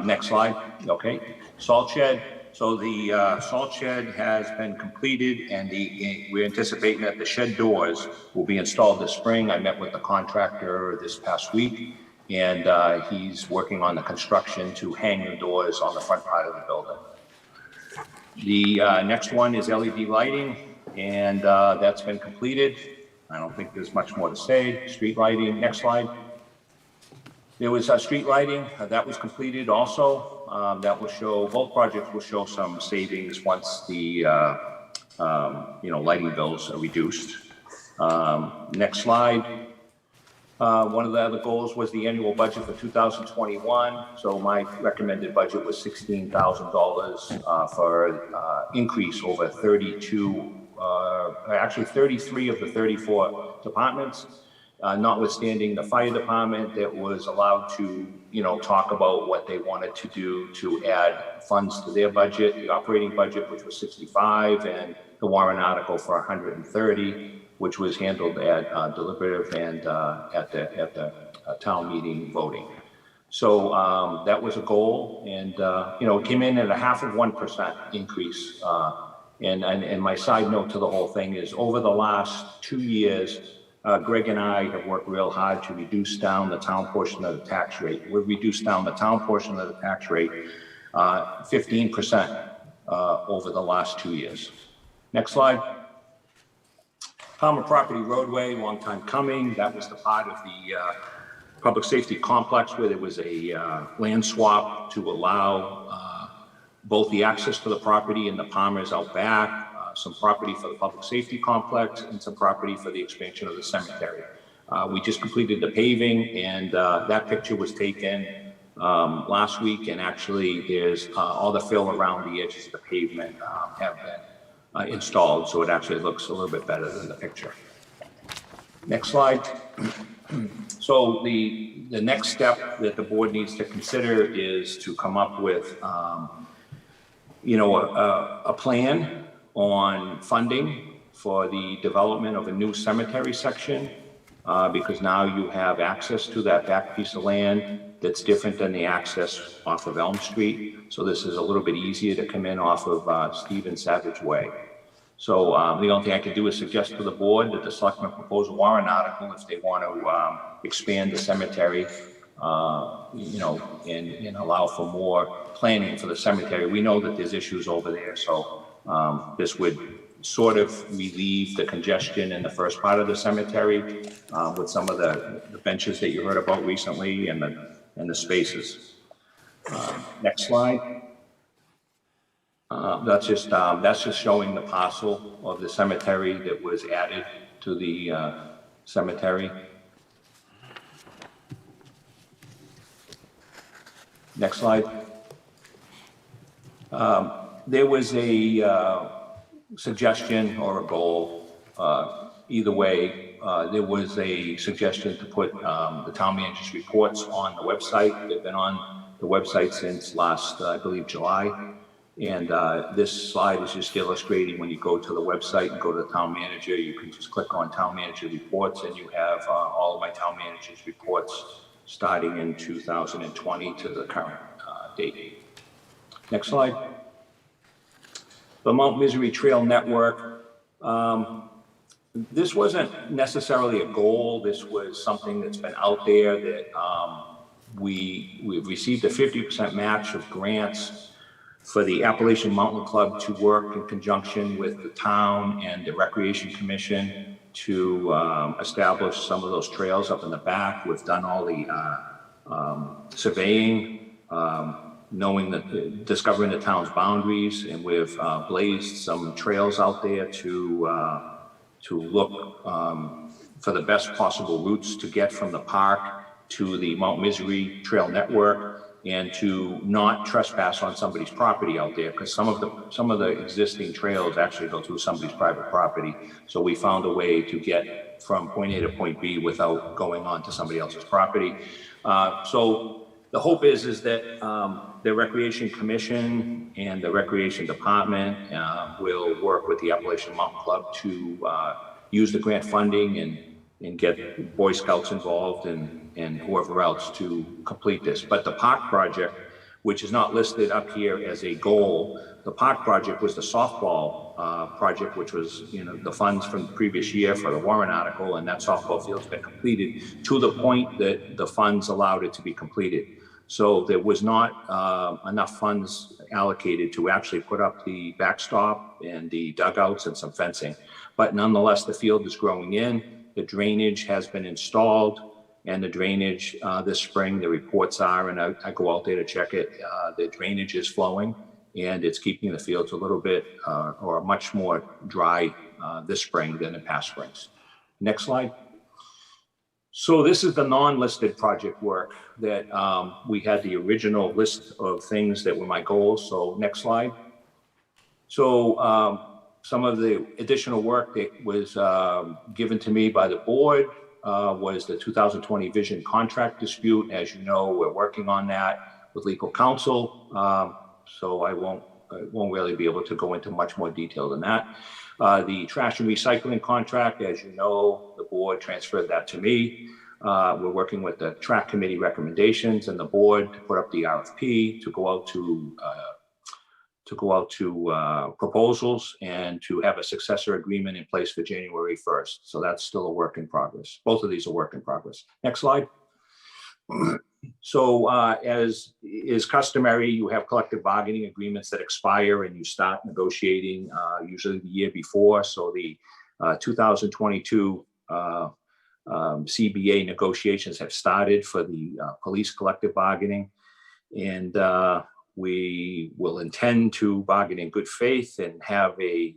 Next slide, okay. Salt shed. So the salt shed has been completed, and we're anticipating that the shed doors will be installed this spring. I met with the contractor this past week, and he's working on the construction to hang the doors on the front part of the building. The next one is LED lighting, and that's been completed. I don't think there's much more to say. Street lighting, next slide. There was street lighting that was completed also. That will show, both projects will show some savings once the lighting bills are reduced. Next slide. One of the other goals was the annual budget for 2021. So my recommended budget was $16,000 for increase over 33 of the 34 departments. Notwithstanding the fire department that was allowed to, talk about what they wanted to do to add funds to their budget, the operating budget, which was 65, and the warrant article for 130. which was handled at deliberative and at the town meeting voting. So that was a goal, and it came in at a 0.5% increase. And my side note to the whole thing is, over the last 2 years, Greg and I have worked real hard to reduce down the town portion of the tax rate. We've reduced down the town portion of the tax rate 15% over the last 2 years. Next slide. Palmer Property Roadway, long time coming. That was the part of the public safety complex where there was a land swap to allow both the access to the property and the Palmers out back, some property for the public safety complex, and some property for the expansion of the cemetery. We just completed the paving, and that picture was taken last week, and actually there's all the fill around the edges of the pavement have been installed, so it actually looks a little bit better than the picture. Next slide. So the next step that the board needs to consider is to come up with a plan on funding for the development of a new cemetery section, because now you have access to that back piece of land that's different than the access off of Elm Street. So this is a little bit easier to come in off of Stephen Savage Way. So the only thing I can do is suggest to the board that the selectmen propose a warrant article if they want to expand the cemetery, and allow for more planning for the cemetery. We know that there's issues over there, so this would sort of relieve the congestion in the first part of the cemetery with some of the benches that you heard about recently and the spaces. Next slide. That's just showing the parcel of the cemetery that was added to the cemetery. Next slide. There was a suggestion or a goal, either way. There was a suggestion to put the town manager's reports on the website. They've been on the website since last, I believe, July. And this slide is just illustrating when you go to the website and go to the town manager, you can just click on town manager reports, and you have all of my town manager's reports starting in 2020 to the current date. Next slide. The Mount Misery Trail Network. This wasn't necessarily a goal. This was something that's been out there that we've received a 50% match of grants for the Appalachian Mountain Club to work in conjunction with the town and the Recreation Commission to establish some of those trails up in the back. We've done all the surveying, discovering the town's boundaries, and we've blazed some trails out there to look for the best possible routes to get from the park to the Mount Misery Trail Network, and to not trespass on somebody's property out there, because some of the existing trails actually go through somebody's private property. So we found a way to get from point A to point B without going on to somebody else's property. So the hope is that the Recreation Commission and the Recreation Department will work with the Appalachian Mountain Club to use the grant funding and get Boy Scouts involved and whoever else to complete this. But the park project, which is not listed up here as a goal, the park project was the softball project, which was the funds from the previous year for the warrant article, and that softball field's been completed to the point that the funds allowed it to be completed. So there was not enough funds allocated to actually put up the backstop and the dugouts and some fencing. But nonetheless, the field is growing in. The drainage has been installed, and the drainage this spring, the reports are, and I go out there to check it, the drainage is flowing, and it's keeping the fields a little bit or much more dry this spring than in past springs. Next slide. So this is the non-listed project work that we had the original list of things that were my goals. So next slide. So some of the additional work that was given to me by the board was the 2020 vision contract dispute. As you know, we're working on that with legal counsel, so I won't won't really be able to go into much more detail than that. The trash and recycling contract, as you know, the board transferred that to me. We're working with the track committee recommendations and the board to put up the RFP to go out to proposals and to have a successor agreement in place for January 1st. So that's still a work in progress. Both of these are work in progress. Next slide. So as is customary, you have collective bargaining agreements that expire and you start negotiating usually the year before. So the 2022 CBA negotiations have started for the police collective bargaining. And we will intend to bargain in good faith and have a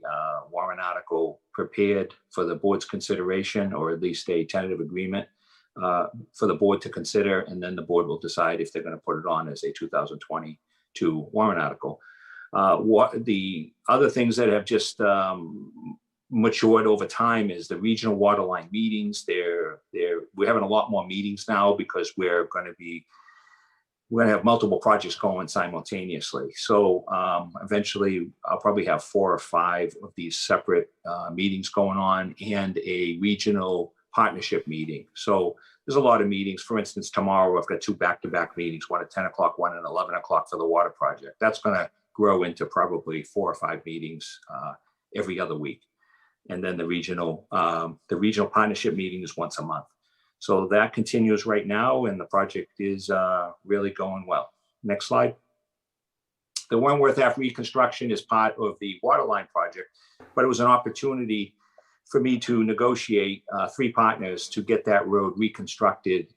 warrant article prepared for the board's consideration, or at least a tentative agreement for the board to consider, and then the board will decide if they're going to put it on as a 2022 warrant article. What the other things that have just matured over time is the regional water line meetings. We're having a lot more meetings now because we're going to have multiple projects going simultaneously. So eventually I'll probably have 4 or 5 of these separate meetings going on, and a regional partnership meeting. So there's a lot of meetings. For instance, tomorrow I've got 2 back-to-back meetings, one at 10 o'clock, one at 11 o'clock for the water project. That's going to grow into probably 4 or 5 meetings every other week. And then the regional partnership meeting is once a month. So that continues right now, and the project is really going well. Next slide. The Wentworth Ave reconstruction is part of the waterline project, but it was an opportunity for me to negotiate 3 partners to get that road reconstructed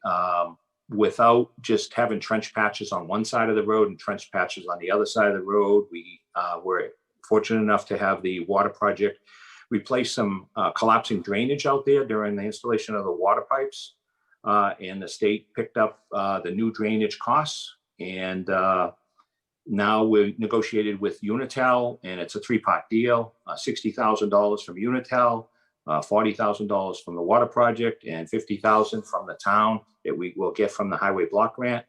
without just having trench patches on one side of the road and trench patches on the other side of the road. We were fortunate enough to have the water project replace some collapsing drainage out there during the installation of the water pipes. And the state picked up the new drainage costs. And now we're negotiated with Unitel, and it's a 3-part deal, $60,000 from Unitel, $40,000 from the water project, and $50,000 from the town that we will get from the highway block grant.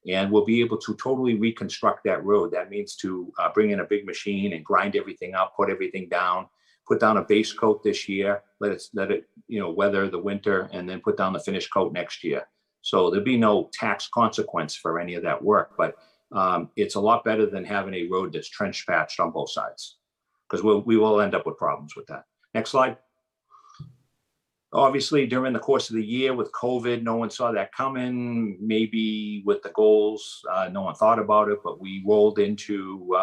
And we'll be able to totally reconstruct that road. That means to bring in a big machine and grind everything up, put everything down, put down a base coat this year, let it weather the winter, and then put down the finish coat next year. So there'll be no tax consequence for any of that work, but it's a lot better than having a road that's trench patched on both sides, because we will end up with problems with that. Next slide. Obviously, during the course of the year with COVID, no one saw that coming. Maybe with the goals, no one thought about it, but we rolled into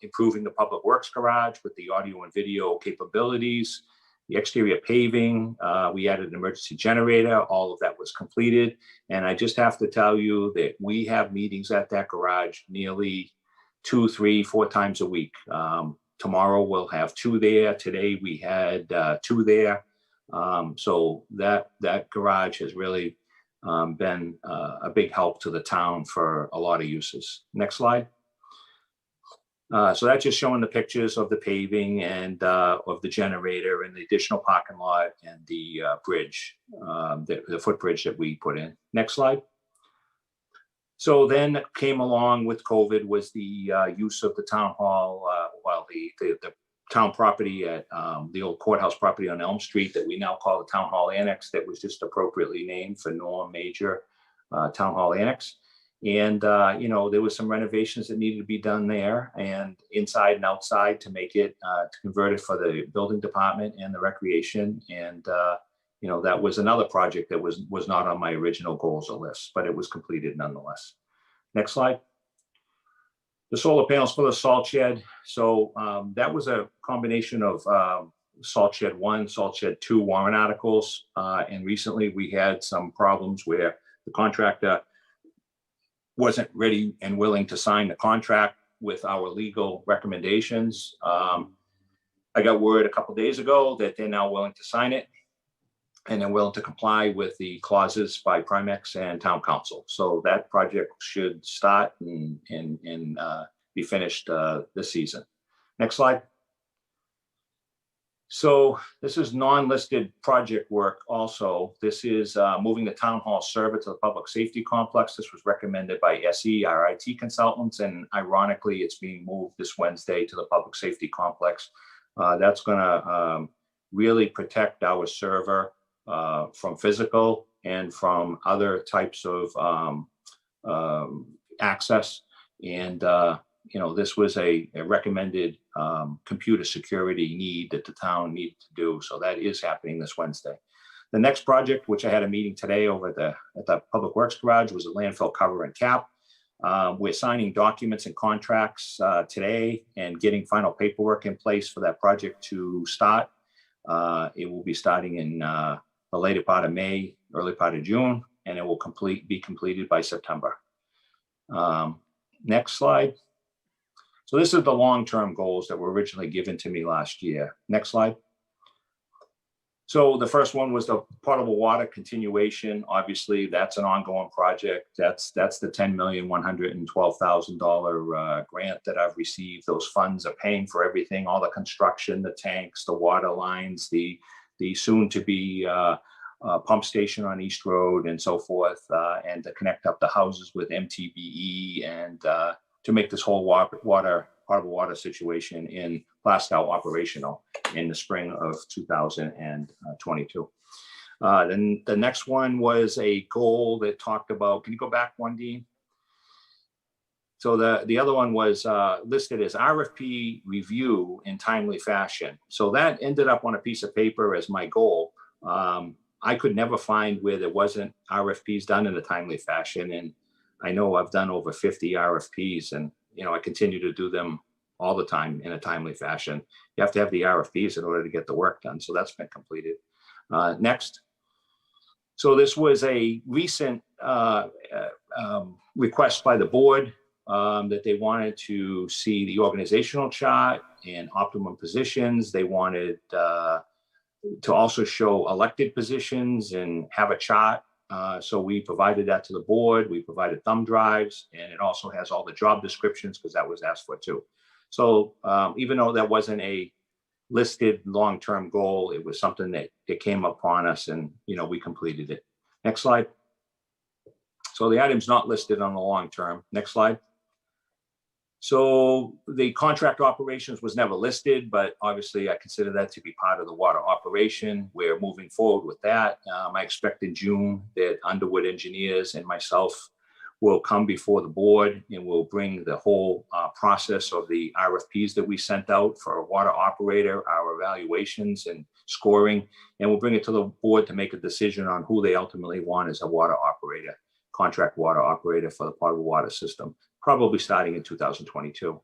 improving the public works garage with the audio and video capabilities, the exterior paving. We added an emergency generator. All of that was completed. And I just have to tell you that we have meetings at that garage nearly 2, 3, 4 times a week. Tomorrow we'll have 2 there. Today we had 2 there. So that garage has really been a big help to the town for a lot of uses. Next slide. So that's just showing the pictures of the paving and of the generator and the additional parking lot and the bridge, the footbridge that we put in. Next slide. So then came along with COVID was the use of the town hall, the town property at the old courthouse property on Elm Street that we now call the Town Hall Annex, that was just appropriately named for Norm Major Town Hall Annex. And, there was some renovations that needed to be done there, and inside and outside to make it, to convert it for the building department and the recreation. And, that was another project that was not on my original goals or list, but it was completed nonetheless. Next slide. The solar panels for the salt shed. So that was a combination of salt shed 1, salt shed 2 warrant articles. And recently we had some problems where the contractor wasn't ready and willing to sign the contract with our legal recommendations. I got word a couple days ago that they're now willing to sign it, and they're willing to comply with the clauses by Primex and Town Council. So that project should start and be finished this season. Next slide. So this is non-listed project work also. This is moving the town hall server to the public safety complex. This was recommended by SE, our IT consultants, and ironically, it's being moved this Wednesday to the public safety complex. That's gonna really protect our server from physical and from other types of access. And this was a recommended computer security need that the town needed to do. So that is happening this Wednesday. The next project, which I had a meeting today over at the Public Works Garage, was a landfill cover and cap. We're signing documents and contracts today and getting final paperwork in place for that project to start. It will be starting in the later part of May, early part of June, and it will be completed by September. Next slide. So this is the long-term goals that were originally given to me last year. Next slide. So the first one was the potable water continuation. Obviously, that's an ongoing project. That's the $10,112,000 grant that I've received. Those funds are paying for everything, all the construction, the tanks, the water lines, the soon-to-be pump station on East Road and so forth, and to connect up the houses with MTBE and to make this whole potable water situation in Plaistow operational in the spring of 2022. Then the next one was a goal that talked about, can you go back one, Dean? So the other one was listed as RFP review in timely fashion. So that ended up on a piece of paper as my goal. I could never find where there wasn't RFPs done in a timely fashion. And I know I've done over 50 RFPs and, I continue to do them all the time in a timely fashion. You have to have the RFPs in order to get the work done. So that's been completed. Next. So this was a recent request by the board that they wanted to see the organizational chart and optimum positions. They wanted to also show elected positions and have a chart. So we provided that to the board. We provided thumb drives, and it also has all the job descriptions because that was asked for too. So even though that wasn't a listed long-term goal, it was something that it came upon us and, we completed it. Next slide. So the item's not listed on the long-term. Next slide. So the contract operations was never listed, but obviously I consider that to be part of the water operation. We're moving forward with that. I expect in June that Underwood Engineers and myself will come before the board and we'll bring the whole process of the RFPs that we sent out for a water operator, our evaluations and scoring, and we'll bring it to the board to make a decision on who they ultimately want as a water operator, contract water operator for the potable water system, probably starting in 2022.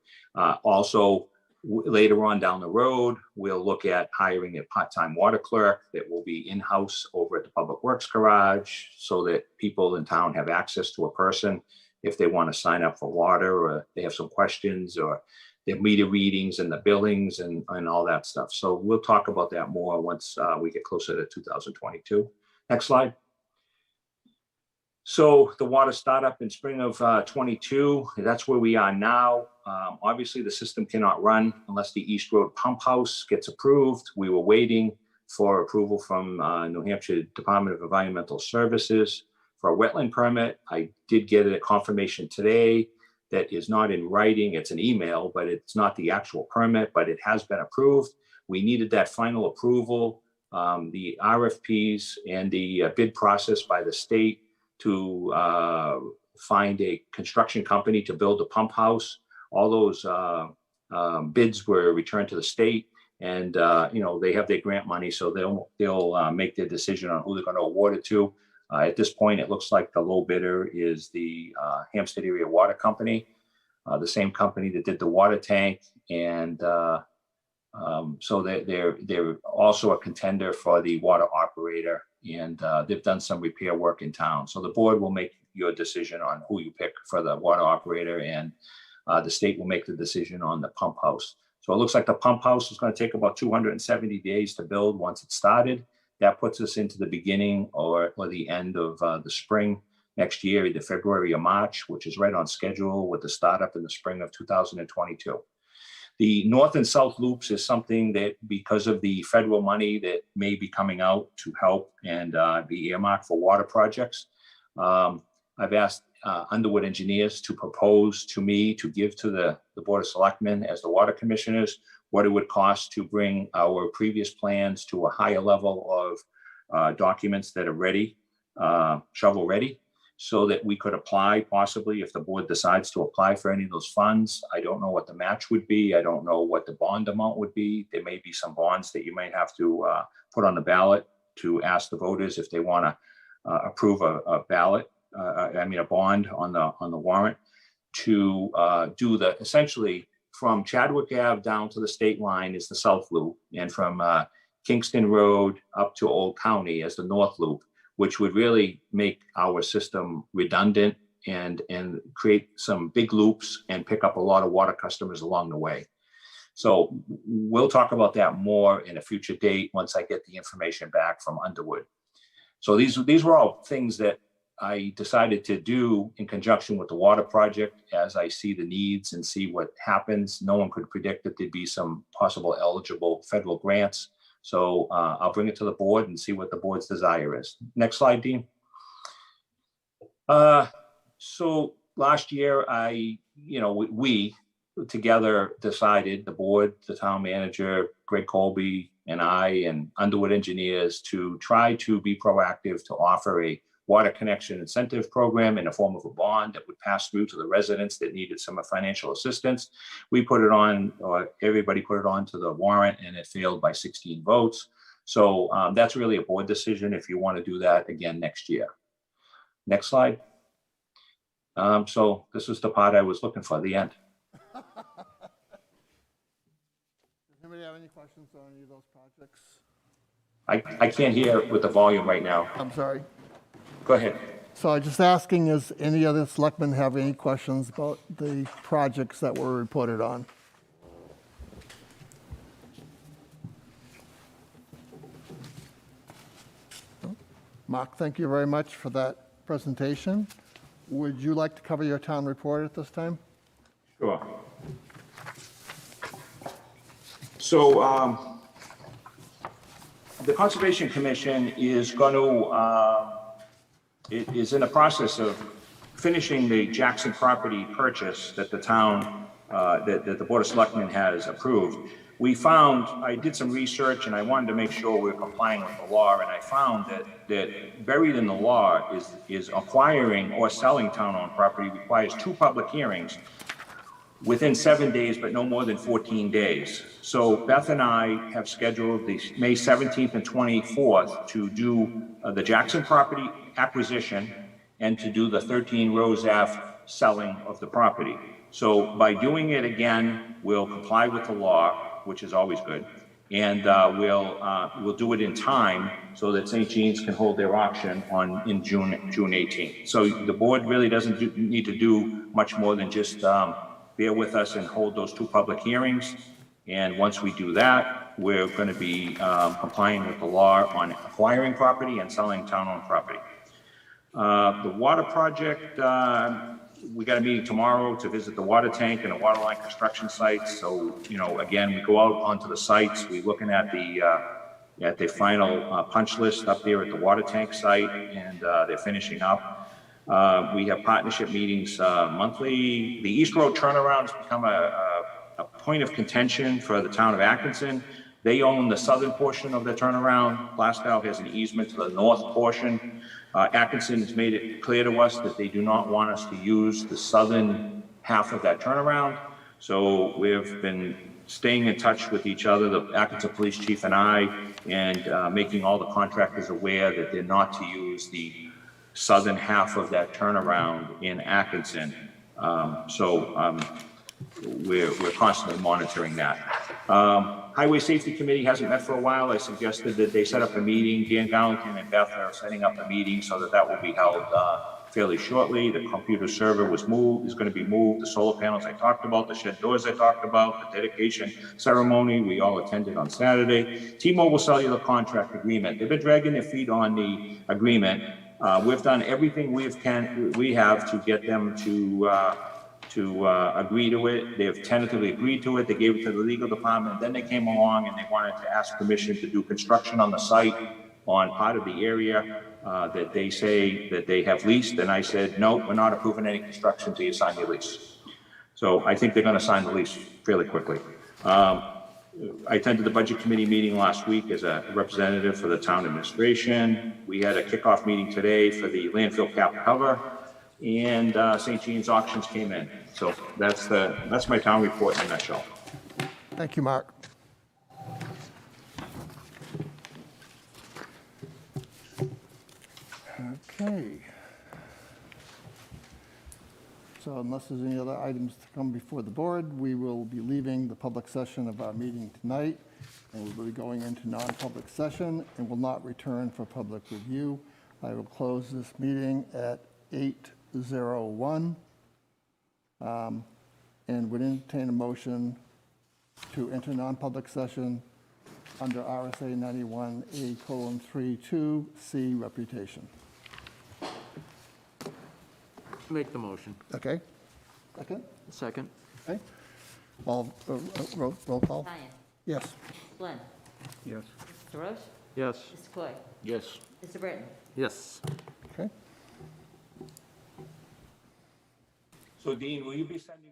Also, later on down the road, we'll look at hiring a part-time water clerk that will be in-house over at the Public Works Garage so that people in town have access to a person if they want to sign up for water or they have some questions or their meter readings and the billings and all that stuff. So we'll talk about that more once we get closer to 2022. Next slide. So the water startup in spring of 22, that's where we are now. Obviously, the system cannot run unless the East Road pump house gets approved. We were waiting for approval from New Hampshire Department of Environmental Services for a wetland permit. I did get a confirmation today that is not in writing. It's an email, but it's not the actual permit, but it has been approved. We needed that final approval, the RFPs and the bid process by the state to find a construction company to build a pump house. All those bids were returned to the state, and they have their grant money, so they'll make their decision on who they're going to award it to. At this point, it looks like the low bidder is the Hampstead Area Water Company, the same company that did the water tank, and so they're also a contender for the water operator. And they've done some repair work in town. So the board will make your decision on who you pick for the water operator, and the state will make the decision on the pump house. So it looks like the pump house is going to take about 270 days to build once it's started. That puts us into the beginning or the end of the spring next year, either February or March, which is right on schedule with the startup in the spring of 2022. The north and south loops is something that, because of the federal money that may be coming out to help and be earmarked for water projects, I've asked Underwood Engineers to propose to me to give to the Board of Selectmen as the water commissioners what it would cost to bring our previous plans to a higher level of documents that are ready, shovel ready, so that we could apply possibly if the board decides to apply for any of those funds. I don't know what the match would be. I don't know what the bond amount would be. There may be some bonds that you might have to put on the ballot to ask the voters if they want to approve a bond on the warrant to do essentially from Chadwick Ave down to the state line is the south loop, and from Kingston Road up to Old County as the north loop, which would really make our system redundant and create some big loops and pick up a lot of water customers along the way. So we'll talk about that more in a future date once I get the information back from Underwood. So these were all things that I decided to do in conjunction with the water project as I see the needs and see what happens. No one could predict that there'd be some possible eligible federal grants. So I'll bring it to the board and see what the board's desire is. Next slide, Dean. So last year, we together decided, the board, the town manager, Greg Colby, and I, and Underwood Engineers, to try to be proactive to offer a water connection incentive program in the form of a bond that would pass through to the residents that needed some financial assistance. We put it on, or everybody put it on to the warrant, and it failed by 16 votes. So that's really a board decision if you want to do that again next year. Next slide. So this is the part I was looking for, the end. Does anybody have any questions on any of those projects? I can't hear with the volume right now. I'm sorry. Go ahead. So I'm just asking, is any other selectmen have any questions about the projects that were reported on? Mark, thank you very much for that presentation. Would you like to cover your town report at this time? Sure. So the Conservation Commission is going to, it is in the process of finishing the Jackson property purchase that the town, that the Board of Selectmen has approved. We found, I did some research and I wanted to make sure we're complying with the law, and I found that buried in the law is acquiring or selling town-owned property requires 2 public hearings within 7 days, but no more than 14 days. So Beth and I have scheduled the May 17th and 24th to do the Jackson property acquisition and to do the 13 Rose Ave selling of the property. So by doing it again, we'll comply with the law, which is always good, and we'll do it in time so that St. Jean's can hold their auction in June 18th. So the board really doesn't need to do much more than just bear with us and hold those 2 public hearings. And once we do that, we're going to be complying with the law on acquiring property and selling town-owned property. The water project, we got a meeting tomorrow to visit the water tank and the water line construction sites. So, again, we go out onto the sites, we're looking at the final punch list up there at the water tank site, and they're finishing up. We have partnership meetings monthly. The East Road turnaround has become a point of contention for the town of Atkinson. They own the southern portion of the turnaround. Plaistow has an easement to the north portion. Atkinson has made it clear to us that they do not want us to use the southern half of that turnaround. So we've been staying in touch with each other, the Atkinson Police Chief and I, and making all the contractors aware that they're not to use the southern half of that turnaround in Atkinson. We're constantly monitoring that. Highway Safety Committee hasn't met for a while. I suggested that they set up a meeting. Dan Garlington and Beth are setting up a meeting so that will be held fairly shortly. The computer server is going to be moved. The solar panels I talked about, the shed doors I talked about, the dedication ceremony we all attended on Saturday. T-Mobile Cellular contract agreement. They've been dragging their feet on the agreement. We've done everything we have to get them to to agree to it. They have tentatively agreed to it. They gave it to the legal department. Then they came along and they wanted to ask permission to do construction on the site on part of the area that they say that they have leased. And I said, no, we're not approving any construction until you sign your lease. So I think they're going to sign the lease fairly quickly. I attended the budget committee meeting last week as a representative for the town administration. We had a kickoff meeting today for the landfill cap cover, and St. Jean's auctions came in. So that's my town report in a nutshell. Thank you, Mark. Okay. So unless there's any other items to come before the board, we will be leaving the public session of our meeting tonight, and we'll be going into non-public session and will not return for public review. I will close this meeting at 8:01 and would entertain a motion to enter non-public session under RSA 91A:32C, reputation. Make the motion. Okay? Second? Second. Okay. All, roll call? Ryan. Yes. Flynn. Yes. Mr. Roche. Yes. Mr. Coy. Yes. Mr. Britton. Yes. Okay. So Dean, will you be sending